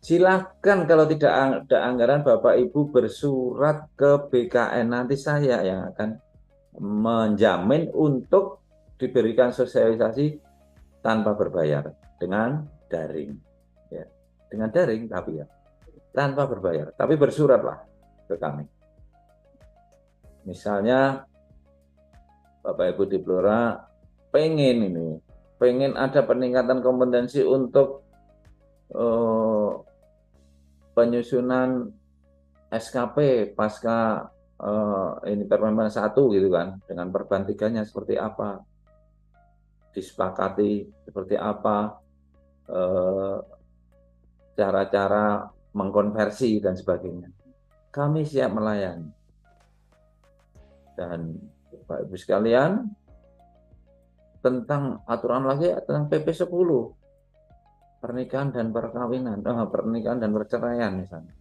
Silakan kalau tidak ada anggaran Bapak Ibu bersurat ke BKN, nanti saya yang akan menjamin untuk diberikan sosialisasi tanpa berbayar dengan daring, ya, dengan daring tapi ya tanpa berbayar, tapi bersuratlah ke kami. Misalnya Bapak Ibu di Blora pengen ada peningkatan kompetensi untuk penyusunan SKP pasca ini Permen 1 gitu kan, dengan Perban 3-nya seperti apa, disepakati seperti apa, cara-cara mengkonversi dan sebagainya. Kami siap melayani. Dan Bapak Ibu sekalian, tentang aturan lagi tentang PP 10, pernikahan dan perkawinan, pernikahan dan perceraian misalnya.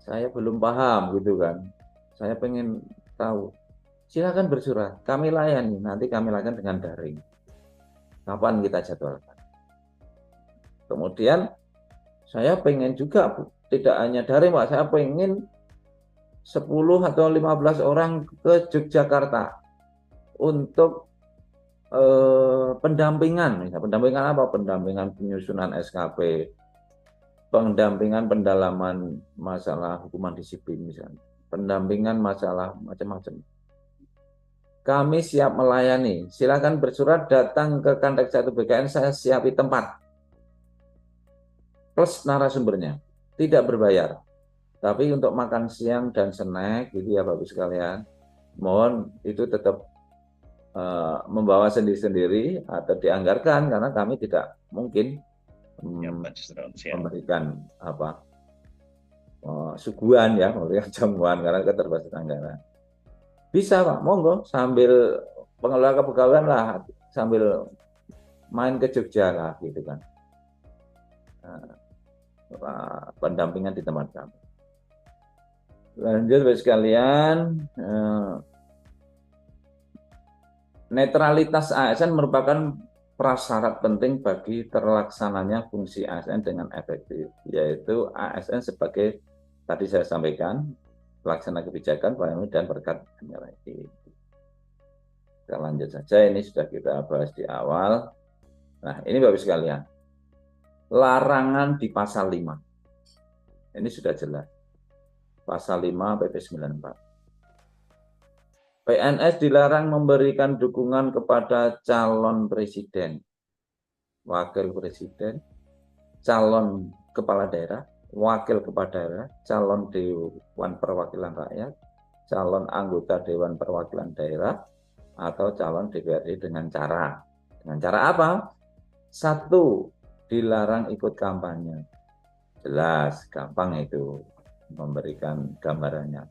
Saya belum paham gitu kan. Saya pengen tahu. Silakan bersurat, kami layani. Nanti kami lakukan dengan daring. Kapan kita jadwalkan? Kemudian saya pengen juga tidak hanya daring, Pak. Saya pengen 10 atau 15 orang ke Yogyakarta untuk pendampingan. Pendampingan apa? Pendampingan penyusunan SKP, pendampingan pendalaman masalah hukuman disiplin misalnya, pendampingan masalah macam-macam. Kami siap melayani. Silakan bersurat datang ke Kantek 1 BKN, saya siapi tempat. Plus narasumbernya. Tidak berbayar. Tapi untuk makan siang dan snack, gitu ya Bapak sekalian, mohon itu tetap membawa sendiri-sendiri atau dianggarkan, karena kami tidak mungkin memberikan apa suguhan ya, memberikan jamuan karena keterbatasan anggaran. Bisa Pak, monggo sambil pengelola kepegawaian lah, sambil main ke Jogja lah gitu kan. Pendampingan di tempat kami. Lanjut Bapak sekalian, netralitas ASN merupakan prasyarat penting bagi terlaksananya fungsi ASN dengan efektif, yaitu ASN sebagai tadi saya sampaikan pelaksana kebijakan, pelayanan dan berkat IT. Kita lanjut saja, ini sudah kita bahas di awal. Nah, ini Bapak sekalian, larangan di pasal 5. Ini sudah jelas. Pasal 5 PP 94. PNS dilarang memberikan dukungan kepada calon presiden, wakil presiden, calon kepala daerah, wakil kepala daerah, calon Dewan Perwakilan Rakyat, calon anggota Dewan Perwakilan Daerah, atau calon DPRD dengan cara apa? 1, dilarang ikut kampanye. Jelas, gampang itu memberikan gambarannya.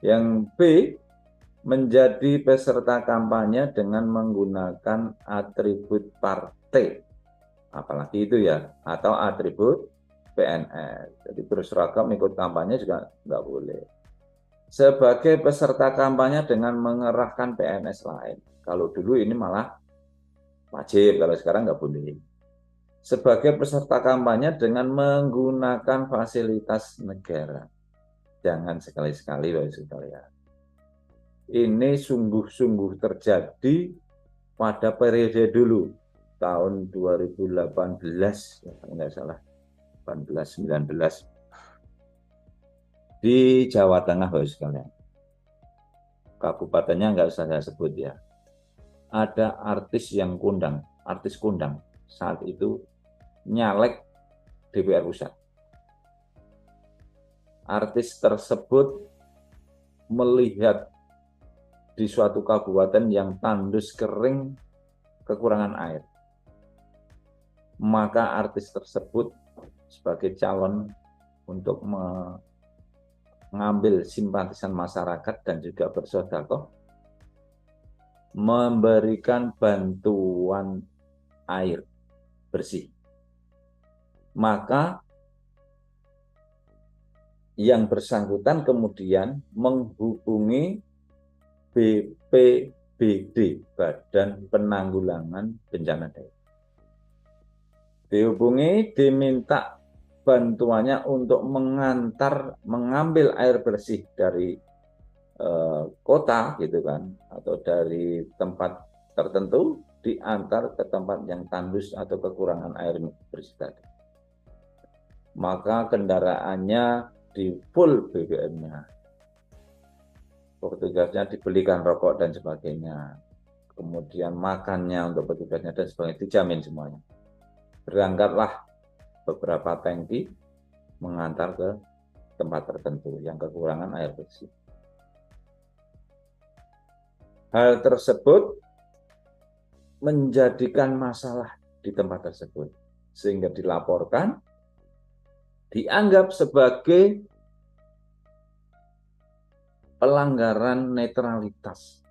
Yang B, menjadi peserta kampanye dengan menggunakan atribut partai, apalagi itu ya, atau atribut PNS. Jadi berseragam ikut kampanye juga nggak boleh. Sebagai peserta kampanye dengan mengerahkan PNS lain. Kalau dulu ini malah wajib, kalau sekarang nggak boleh. Sebagai peserta kampanye dengan menggunakan fasilitas negara. Jangan sekali-sekali, Bapak sekalian. Ini sungguh-sungguh terjadi pada periode dulu, tahun 2018, kalau nggak salah, 18-19, di Jawa Tengah, Bapak sekalian. Kabupatennya nggak usah saya sebut ya. Ada artis yang artis kondang saat itu nyalek DPR pusat. Artis tersebut melihat di suatu kabupaten yang tandus kering, kekurangan air. Maka artis tersebut sebagai calon untuk mengambil simpatisan masyarakat dan juga bersedekah, memberikan bantuan air bersih. Maka yang bersangkutan kemudian menghubungi BPBD, Badan Penanggulangan Bencana Daerah. Dihubungi, diminta bantuannya untuk mengambil air bersih dari kota gitu kan, atau dari tempat tertentu, diantar ke tempat yang tandus atau kekurangan air bersih tadi. Maka kendaraannya di full BBM-nya, petugasnya dibelikan rokok dan sebagainya, kemudian makannya untuk petugasnya dan sebagainya dijamin semuanya. Berangkatlah beberapa tangki mengantar ke tempat tertentu yang kekurangan air bersih. Hal tersebut menjadikan masalah di tempat tersebut, sehingga dilaporkan, dianggap sebagai pelanggaran netralitas.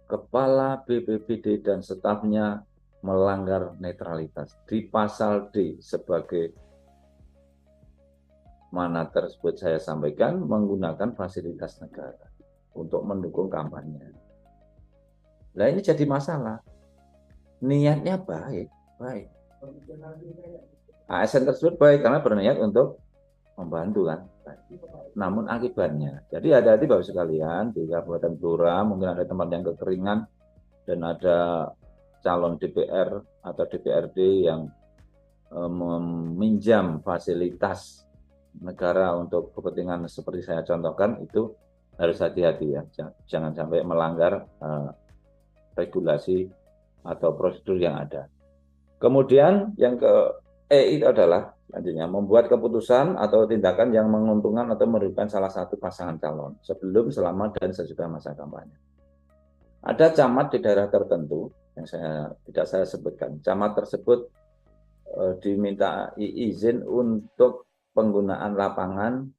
Kepala BPBD dan stafnya melanggar netralitas di pasal D sebagai mana tersebut saya sampaikan, menggunakan fasilitas negara untuk mendukung kampanye. Nah, ini jadi masalah. Niatnya baik. ASN tersebut baik karena berniat untuk membantu kan. Namun akibatnya, jadi hati-hati Bapak sekalian, di Kabupaten Blora mungkin ada tempat yang kekeringan dan ada calon DPR atau DPRD yang meminjam fasilitas negara untuk kepentingan seperti saya contohkan, itu harus hati-hati ya, jangan sampai melanggar regulasi atau prosedur yang ada. Kemudian yang itu adalah selanjutnya membuat keputusan atau tindakan yang menguntungkan atau merugikan salah satu pasangan calon sebelum, selama, dan sesudah masa kampanye. Ada camat di daerah tertentu yang tidak saya sebutkan. Camat tersebut diminta izin untuk penggunaan lapangan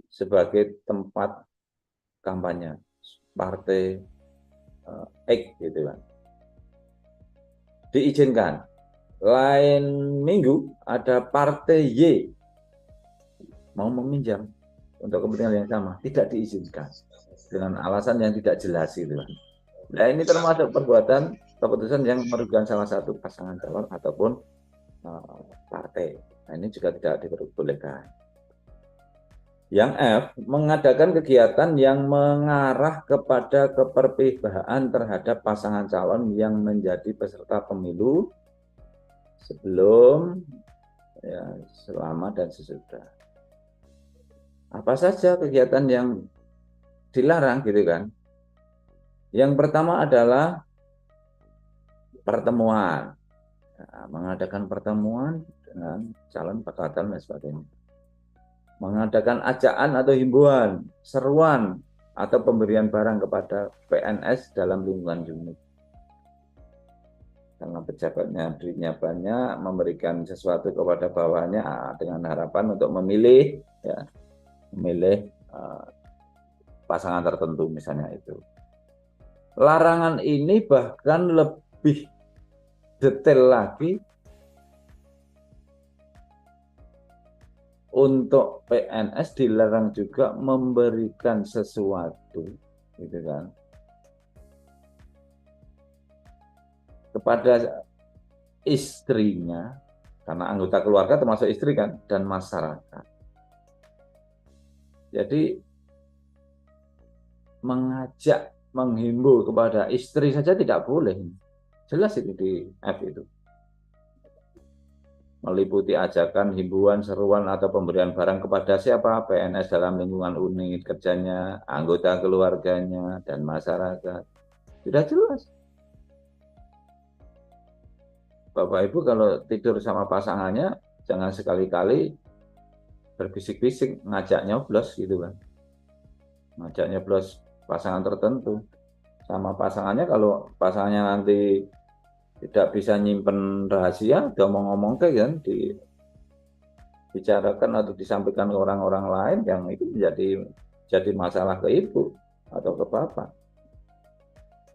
sebagai tempat kampanye partai X gitu kan. Diizinkan. Lain minggu ada partai Y mau meminjam untuk kepentingan yang sama, tidak diizinkan dengan alasan yang tidak jelas gitu kan. Nah, ini termasuk perbuatan keputusan yang merugikan salah satu pasangan calon ataupun partai. Nah, ini juga tidak diperbolehkan. Yang F, mengadakan kegiatan yang mengarah kepada keperpihakan terhadap pasangan calon yang menjadi peserta pemilu sebelum, ya, selama, dan sesudah. Apa saja kegiatan yang dilarang gitu kan? Yang pertama adalah pertemuan. Nah, mengadakan pertemuan dengan calon bakal calon dan sebagainya. Mengadakan ajaan atau himbauan, seruan, atau pemberian barang kepada PNS dalam lingkungan unit. Karena pejabatnya duitnya banyak, memberikan sesuatu kepada bawahnya dengan harapan untuk memilih, ya, memilih pasangan tertentu misalnya itu. Larangan ini bahkan lebih detail lagi untuk PNS, dilarang juga memberikan sesuatu gitu kan kepada istrinya, karena anggota keluarga termasuk istri kan, dan masyarakat. Jadi mengajak, menghimbau kepada istri saja tidak boleh. Jelas itu di F itu. Meliputi ajakan, himbauan, seruan, atau pemberian barang kepada siapa? PNS dalam lingkungan unit kerjanya, anggota keluarganya, dan masyarakat. Sudah jelas. Bapak Ibu kalau tidur sama pasangannya, jangan sekali-kali berbisik-bisik, ngajak nyoblos gitu kan. Ngajak nyoblos pasangan tertentu. Sama pasangannya, kalau pasangannya nanti tidak bisa nyimpen rahasia, udah ngomong-ngomong kan, dibicarakan atau disampaikan ke orang-orang lain, yang itu jadi masalah ke ibu atau ke bapak.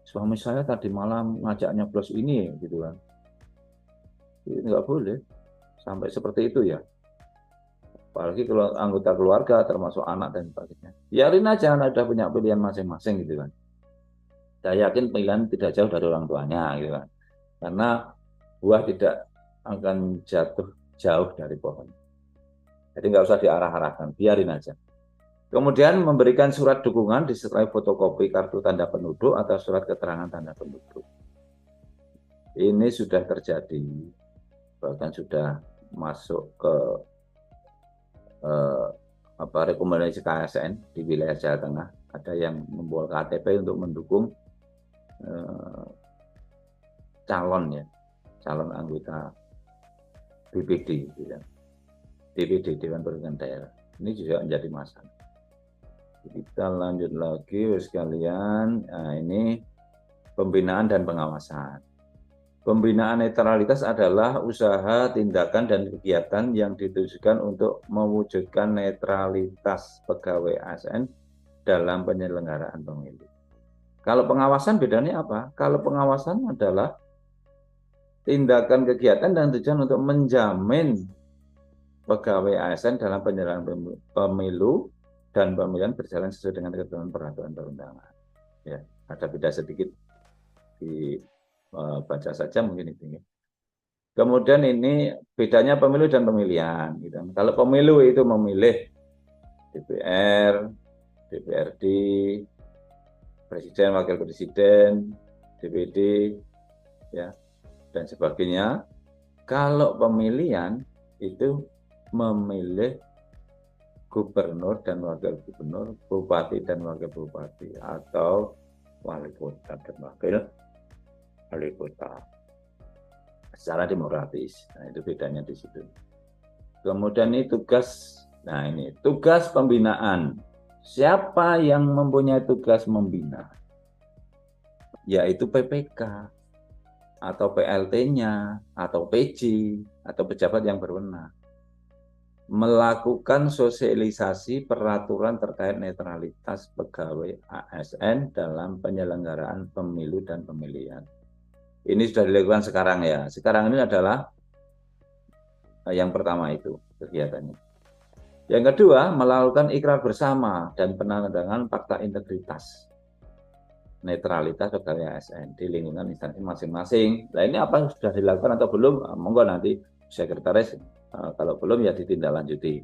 Suami saya tadi malam ngajak nyoblos ini gitu kan. Itu nggak boleh sampai seperti itu ya. Apalagi kalau anggota keluarga termasuk anak dan sebagainya. Biarin aja, anak udah punya pilihan masing-masing gitu kan. Saya yakin pilihan tidak jauh dari orang tuanya gitu kan. Karena buah tidak akan jatuh jauh dari pohon. Jadi nggak usah diarah-arahkan, biarin aja. Kemudian memberikan surat dukungan disertai fotokopi kartu tanda penduduk atau surat keterangan tanda penduduk. Ini sudah terjadi, bahkan sudah masuk ke rekomendasi KSN di wilayah Jawa Tengah. Ada yang membawa KTP untuk mendukung calon anggota BPD, DPD, Dewan Perwakilan Daerah. Ini juga menjadi masalah. Kita lanjut lagi sekalian. Nah, ini pembinaan dan pengawasan. Pembinaan netralitas adalah usaha, tindakan, dan kegiatan yang ditujukan untuk mewujudkan netralitas pegawai ASN dalam penyelenggaraan pemilu. Kalau pengawasan bedanya apa? Kalau pengawasan adalah tindakan kegiatan dan tujuan untuk menjamin pegawai ASN dalam penyelenggaraan pemilu dan pemilihan berjalan sesuai dengan ketentuan peraturan perundangan. Ya, ada beda sedikit, dibaca saja mungkin itu. Kemudian ini bedanya pemilu dan pemilihan. Gitu. Kalau pemilu itu memilih DPR, DPRD, Presiden, Wakil Presiden, DPD, ya, dan sebagainya. Kalau pemilihan itu memilih gubernur dan wakil gubernur, bupati dan wakil bupati, atau wali kota dan wakil wali kota secara demokratis. Nah, itu bedanya di situ. Kemudian ini tugas, nah ini tugas pembinaan. Siapa yang mempunyai tugas membina? Yaitu PPK atau PLT-nya atau PJ atau pejabat yang berwenang. Melakukan sosialisasi peraturan terkait netralitas pegawai ASN dalam penyelenggaraan pemilu dan pemilihan. Ini sudah dilakukan sekarang ya. Sekarang ini adalah yang pertama itu kegiatannya. Yang kedua, melakukan ikrar bersama dan penandatanganan fakta integritas netralitas pegawai ASN di lingkungan instansi masing-masing. Nah ini apa sudah dilakukan atau belum? Monggo nanti sekretaris, kalau belum ya ditindaklanjuti.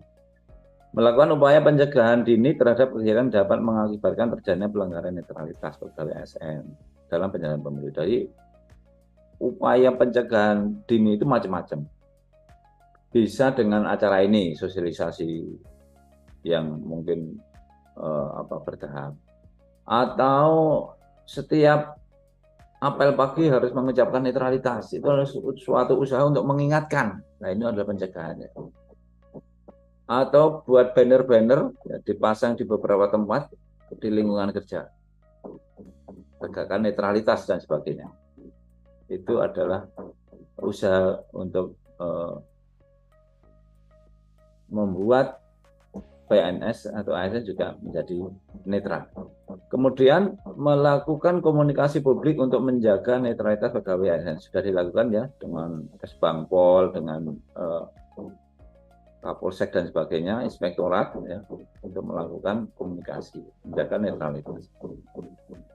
Melakukan upaya pencegahan dini terhadap kegiatan dapat mengakibatkan terjadinya pelanggaran netralitas pegawai ASN dalam penyelenggaraan pemilu. Jadi upaya pencegahan dini itu macam-macam. Bisa dengan acara ini, sosialisasi yang mungkin bertahap, atau setiap apel pagi harus mengucapkan netralitas. Itu adalah suatu usaha untuk mengingatkan. Nah ini adalah pencegahannya. Atau buat banner-banner ya, dipasang di beberapa tempat di lingkungan kerja, tegakkan netralitas dan sebagainya. Itu adalah usaha untuk membuat PNS atau ASN juga menjadi netral. Kemudian melakukan komunikasi publik untuk menjaga netralitas pegawai ASN. Sudah dilakukan ya dengan Kesbangpol, dengan Kapolsek dan sebagainya, inspektorat ya, untuk melakukan komunikasi, menjaga netralitas.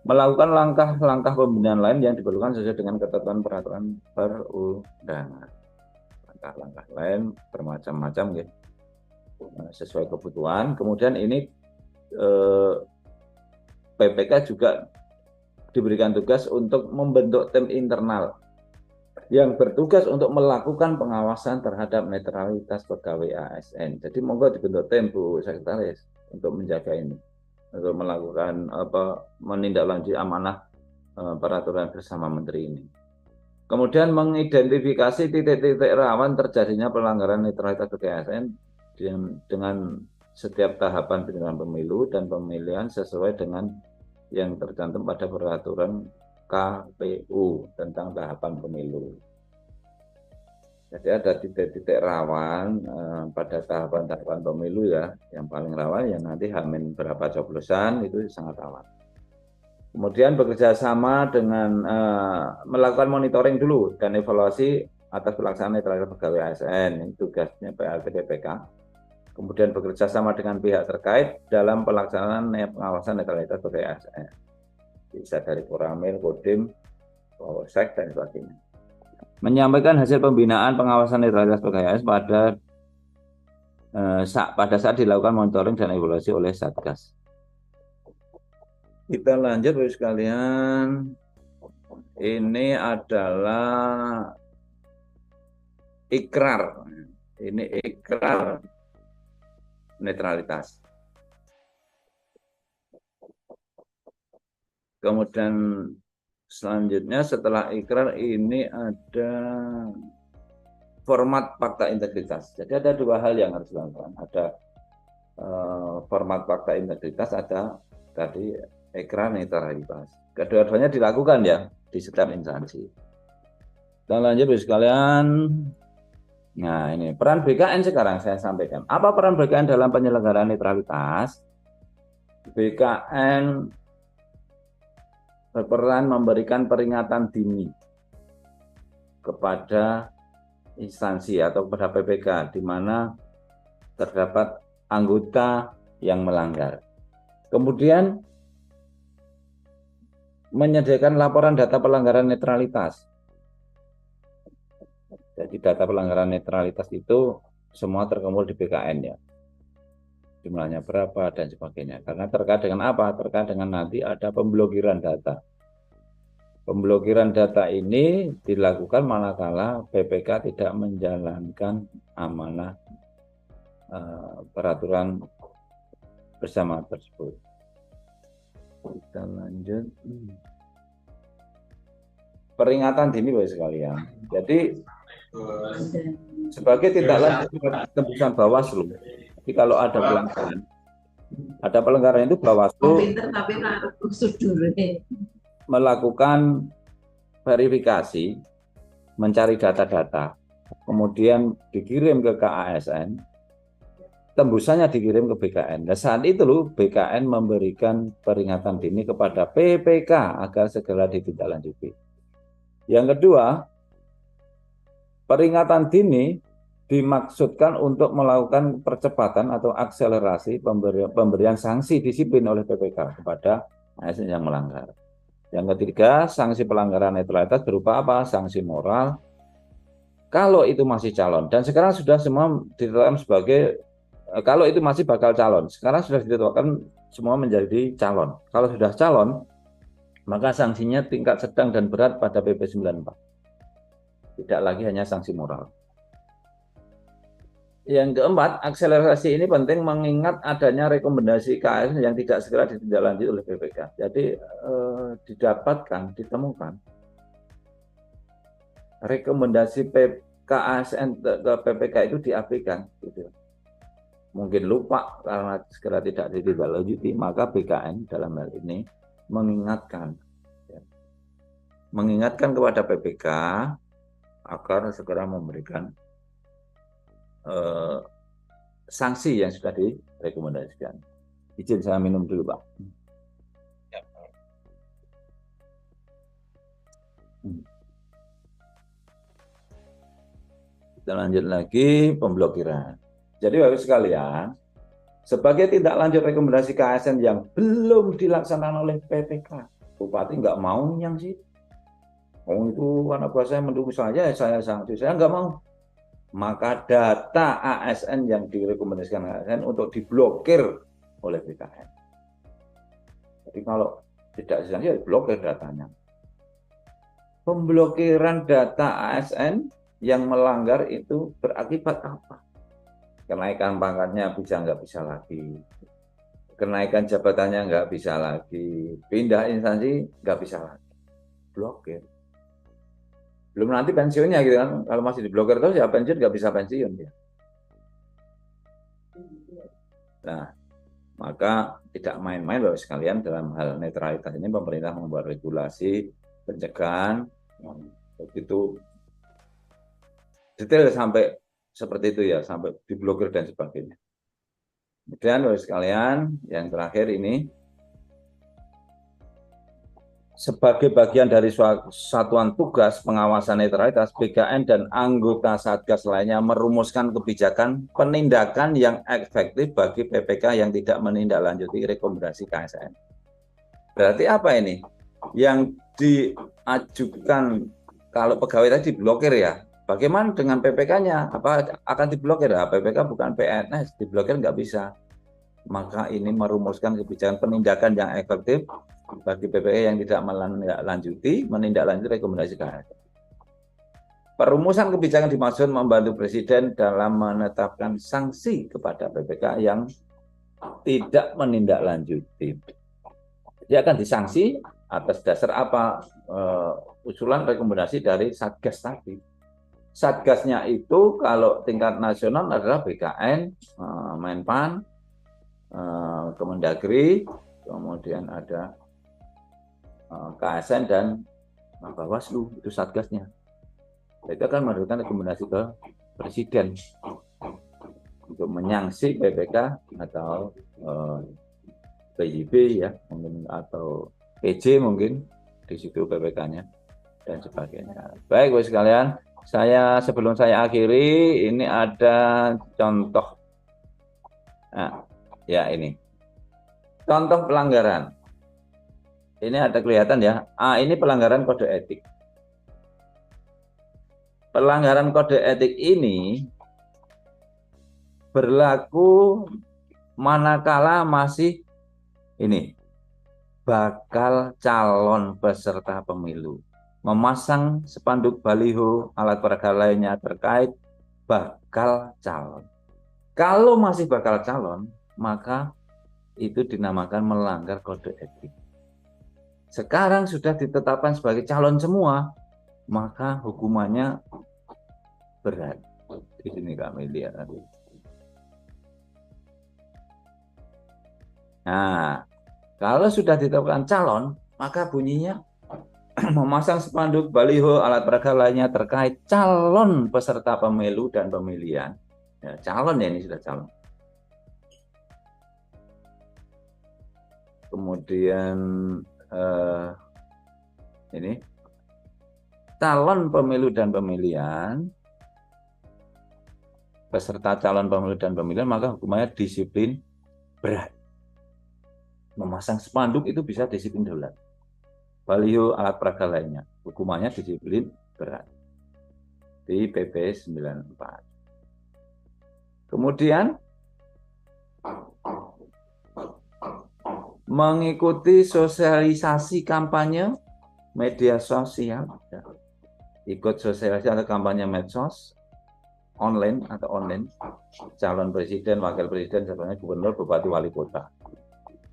Melakukan langkah-langkah pembinaan lain yang diperlukan sesuai dengan ketentuan peraturan perundangan. Langkah-langkah lain bermacam-macam ya, sesuai kebutuhan. Kemudian ini PPK juga diberikan tugas untuk membentuk tim internal yang bertugas untuk melakukan pengawasan terhadap netralitas pegawai ASN. Jadi monggo dibentuk tim Bu Sekretaris untuk menjaga ini, untuk melakukan menindaklanjuti amanah peraturan bersama Menteri ini. Kemudian mengidentifikasi titik-titik rawan terjadinya pelanggaran netralitas pegawai ASN dengan setiap tahapan penyelenggaraan pemilu dan pemilihan sesuai dengan yang tercantum pada peraturan KPU tentang tahapan pemilu. Jadi ada titik-titik rawan pada tahapan-tahapan pemilu ya, yang paling rawan yang nanti H-min berapa coblosan itu sangat rawan. Kemudian bekerja sama dengan melakukan monitoring dulu dan evaluasi atas pelaksanaan netralitas pegawai ASN, ini tugasnya PLT PPK. Kemudian bekerja sama dengan pihak terkait dalam pelaksanaan pengawasan netralitas pegawai ASN. Bisa dari Koramil, Kodim, Polsek dan sebagainya. Menyampaikan hasil pembinaan pengawasan netralitas pegawai ASN pada saat dilakukan monitoring dan evaluasi oleh Satgas. Kita lanjut Bapak sekalian. Ini adalah ikrar. Ini ikrar netralitas. Kemudian selanjutnya setelah ikrar ini ada format fakta integritas. Jadi ada dua hal yang harus dilakukan. Ada format fakta integritas, ada tadi ikrar netralitas. Kedua-duanya dilakukan ya di setiap instansi. Dan lanjut sekalian. Nah ini peran BKN sekarang saya sampaikan. Apa peran BKN dalam penyelenggaraan netralitas? BKN berperan memberikan peringatan dini kepada instansi atau kepada PPK di mana terdapat anggota yang melanggar. Kemudian menyediakan laporan data pelanggaran netralitas. Jadi data pelanggaran netralitas itu semua terkumpul di BKN ya. Jumlahnya berapa dan sebagainya. Karena terkait dengan apa? Terkait dengan nanti ada pemblokiran data. Pemblokiran data ini dilakukan manakala PPK tidak menjalankan amanah peraturan bersama tersebut. Kita lanjut. Peringatan dini Bapak sekalian. Jadi sebagai tindak lanjut tembusan Bawaslu. Jadi kalau ada pelanggaran itu Bawaslu melakukan verifikasi, mencari data-data, kemudian dikirim ke KASN, tembusannya dikirim ke BKN. Dan saat itu BKN memberikan peringatan dini kepada PPK agar segera ditindaklanjuti. Yang kedua, peringatan dini dimaksudkan untuk melakukan percepatan atau akselerasi pemberian sanksi disiplin oleh PPK kepada ASN yang melanggar. Yang ketiga, sanksi pelanggaran netralitas berupa apa? Sanksi moral. Kalau itu masih calon, dan sekarang sudah semua ditetapkan sebagai, kalau itu masih bakal calon, sekarang sudah ditetapkan semua menjadi calon. Kalau sudah calon, maka sanksinya tingkat sedang dan berat pada PP 94. Tidak lagi hanya sanksi moral. Yang keempat, akselerasi ini penting mengingat adanya rekomendasi KASN yang tidak segera ditindaklanjuti oleh PPK. Jadi ditemukan rekomendasi KASN ke PPK itu diabaikan. Gitu. Mungkin lupa karena segera tidak ditindaklanjuti, maka BKN dalam hal ini mengingatkan kepada PPK agar segera memberikan sanksi yang sudah direkomendasikan. Izin saya minum dulu, Pak. Kita lanjut lagi pemblokiran. Jadi Bapak sekalian, sebagai tindak lanjut rekomendasi KASN yang belum dilaksanakan oleh PPK, Bupati nggak mau yang sih. Oh itu anak buah saya mendukung saja, saya sanksi, saya nggak mau. Maka data ASN yang direkomendasikan ASN untuk diblokir oleh BKN. Jadi kalau tidak disanksi, blokir datanya. Pemblokiran data ASN yang melanggar itu berakibat apa? Kenaikan pangkatnya nggak bisa lagi, kenaikan jabatannya nggak bisa lagi, pindah instansi nggak bisa lagi, blokir. Belum nanti pensiunnya gitu kan, kalau masih diblokir terus ya pensiun nggak bisa pensiun ya. Nah, maka tidak main-main Bapak sekalian dalam hal netralitas ini pemerintah membuat regulasi pencegahan begitu detail sampai seperti itu ya, sampai diblokir dan sebagainya. Kemudian Bapak sekalian, yang terakhir ini sebagai bagian dari satuan tugas pengawasan netralitas, BKN dan anggota Satgas lainnya merumuskan kebijakan penindakan yang efektif bagi PPK yang tidak menindaklanjuti rekomendasi KASN. Berarti apa ini? Yang diajukan kalau pegawai tadi diblokir ya, bagaimana dengan PPK-nya? Apa akan diblokir? Ya, PPK bukan PNS, diblokir nggak bisa. Maka ini merumuskan kebijakan penindakan yang efektif bagi PPK yang tidak menindaklanjuti rekomendasi KASN. Perumusan kebijakan dimaksud membantu Presiden dalam menetapkan sanksi kepada PPK yang tidak menindaklanjuti. Dia akan disanksi atas dasar apa? Usulan rekomendasi dari Satgas tadi. Satgasnya itu kalau tingkat nasional adalah BKN, Menpan, Kemendagri, kemudian ada KASN dan Bawaslu, itu satgasnya. Itu akan memberikan rekomendasi ke Presiden untuk menyangsi PPK atau PJB ya, mungkin atau PJ mungkin di situ PPK-nya dan sebagainya. Baik, Bapak sekalian, sebelum saya akhiri, ini ada contoh. Nah, ya ini contoh pelanggaran. Ini ada kelihatan ya. Ini pelanggaran kode etik. pelanggaran kode etik ini berlaku manakala masih ini bakal calon peserta pemilu, memasang spanduk baliho alat peraga lainnya terkait bakal calon. Kalau masih bakal calon, maka itu dinamakan melanggar kode etik. Sekarang sudah ditetapkan sebagai calon semua, maka hukumannya berat. Di sini kami lihat nanti. Nah, kalau sudah ditetapkan calon, maka bunyinya memasang spanduk baliho alat peraga lainnya terkait calon peserta pemilu dan pemilihan. Ya, calon ya, ini sudah calon. Kemudian ini calon pemilu dan pemilihan, peserta calon pemilu dan pemilihan, maka hukumannya disiplin berat. Memasang spanduk itu bisa disiplin berat. Baliho alat peraga lainnya, hukumannya disiplin berat di PP 94. Kemudian mengikuti sosialisasi kampanye media sosial, ikut sosialisasi atau kampanye medsos online atau online, calon presiden, wakil presiden, sebenarnya gubernur, bupati, wali kota.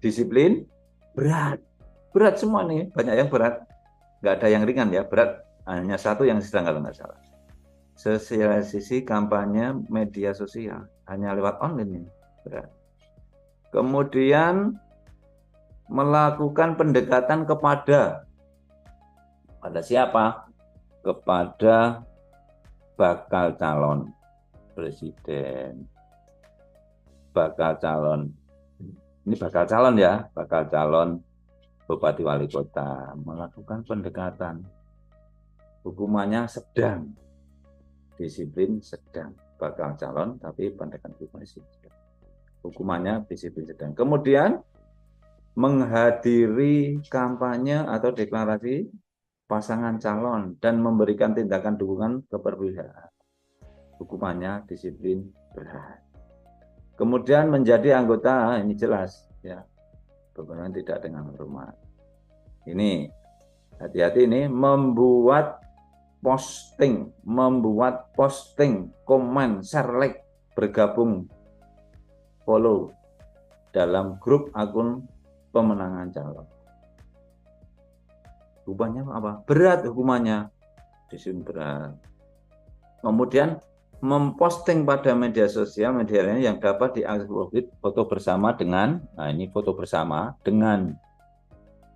Disiplin berat, berat semua nih, banyak yang berat, nggak ada yang ringan ya, berat hanya satu yang sedang kalau nggak salah. Sosialisasi kampanye media sosial hanya lewat online ini berat. Kemudian melakukan pendekatan kepada siapa? Kepada bakal calon presiden, bakal calon, ini bakal calon ya, bakal calon bupati wali kota, melakukan pendekatan, hukumannya sedang, disiplin sedang, bakal calon tapi pendekatan hukumannya disiplin sedang. Kemudian menghadiri kampanye atau deklarasi pasangan calon dan memberikan tindakan dukungan keberpihakan, hukumannya disiplin berat. Kemudian menjadi anggota, ini jelas ya, berhubungan tidak dengan hormat. Ini hati-hati, ini membuat posting, komen, share, like, bergabung, follow dalam grup akun pemenangan calon. Hukumannya apa? Berat hukumannya, disiplin berat. Kemudian memposting pada media sosial, media lainnya yang dapat diakses publik foto bersama dengan, nah ini foto bersama dengan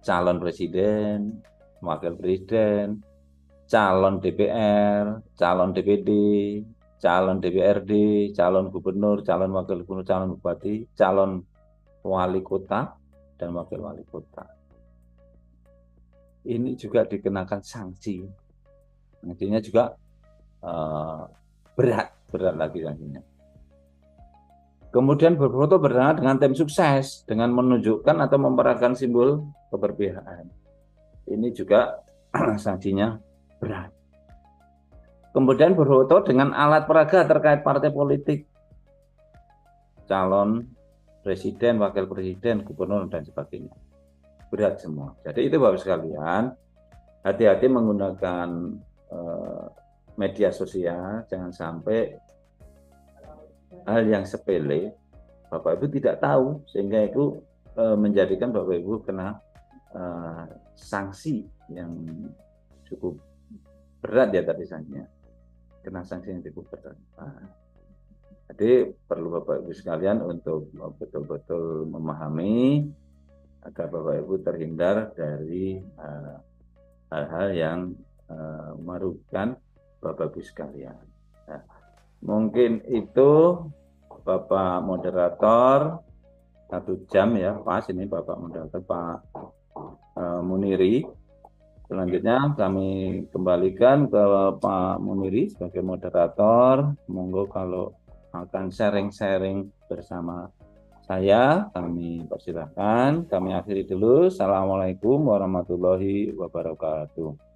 calon presiden, wakil presiden, calon DPR, calon DPD, calon DPRD, calon gubernur, calon wakil gubernur, calon bupati, calon wali kota, dan wakil wali kota. Ini juga dikenakan sanksi. Sanksinya juga berat lagi sanksinya. Kemudian berfoto bersama dengan tim sukses dengan menunjukkan atau memperagakan simbol keberpihakan. Ini juga sanksinya berat. Kemudian berfoto dengan alat peraga terkait partai politik, calon presiden, wakil presiden, gubernur, dan sebagainya. Berat semua. Jadi itu Bapak sekalian, hati-hati menggunakan media sosial, jangan sampai hal yang sepele Bapak Ibu tidak tahu, sehingga itu menjadikan Bapak Ibu kena sanksi yang cukup berat ya tadi sanksinya, kena sanksi yang cukup berat. Jadi perlu Bapak Ibu sekalian untuk betul-betul memahami agar Bapak Ibu terhindar dari hal-hal yang merugikan Bapak Ibu sekalian. Nah, mungkin itu Bapak moderator, 1 jam ya pas ini Bapak moderator Pak Muniri. Selanjutnya kami kembalikan ke Pak Muniri sebagai moderator. Monggo kalau akan sharing-sharing bersama saya, kami persilahkan. Kami akhiri dulu. Assalamualaikum warahmatullahi wabarakatuh.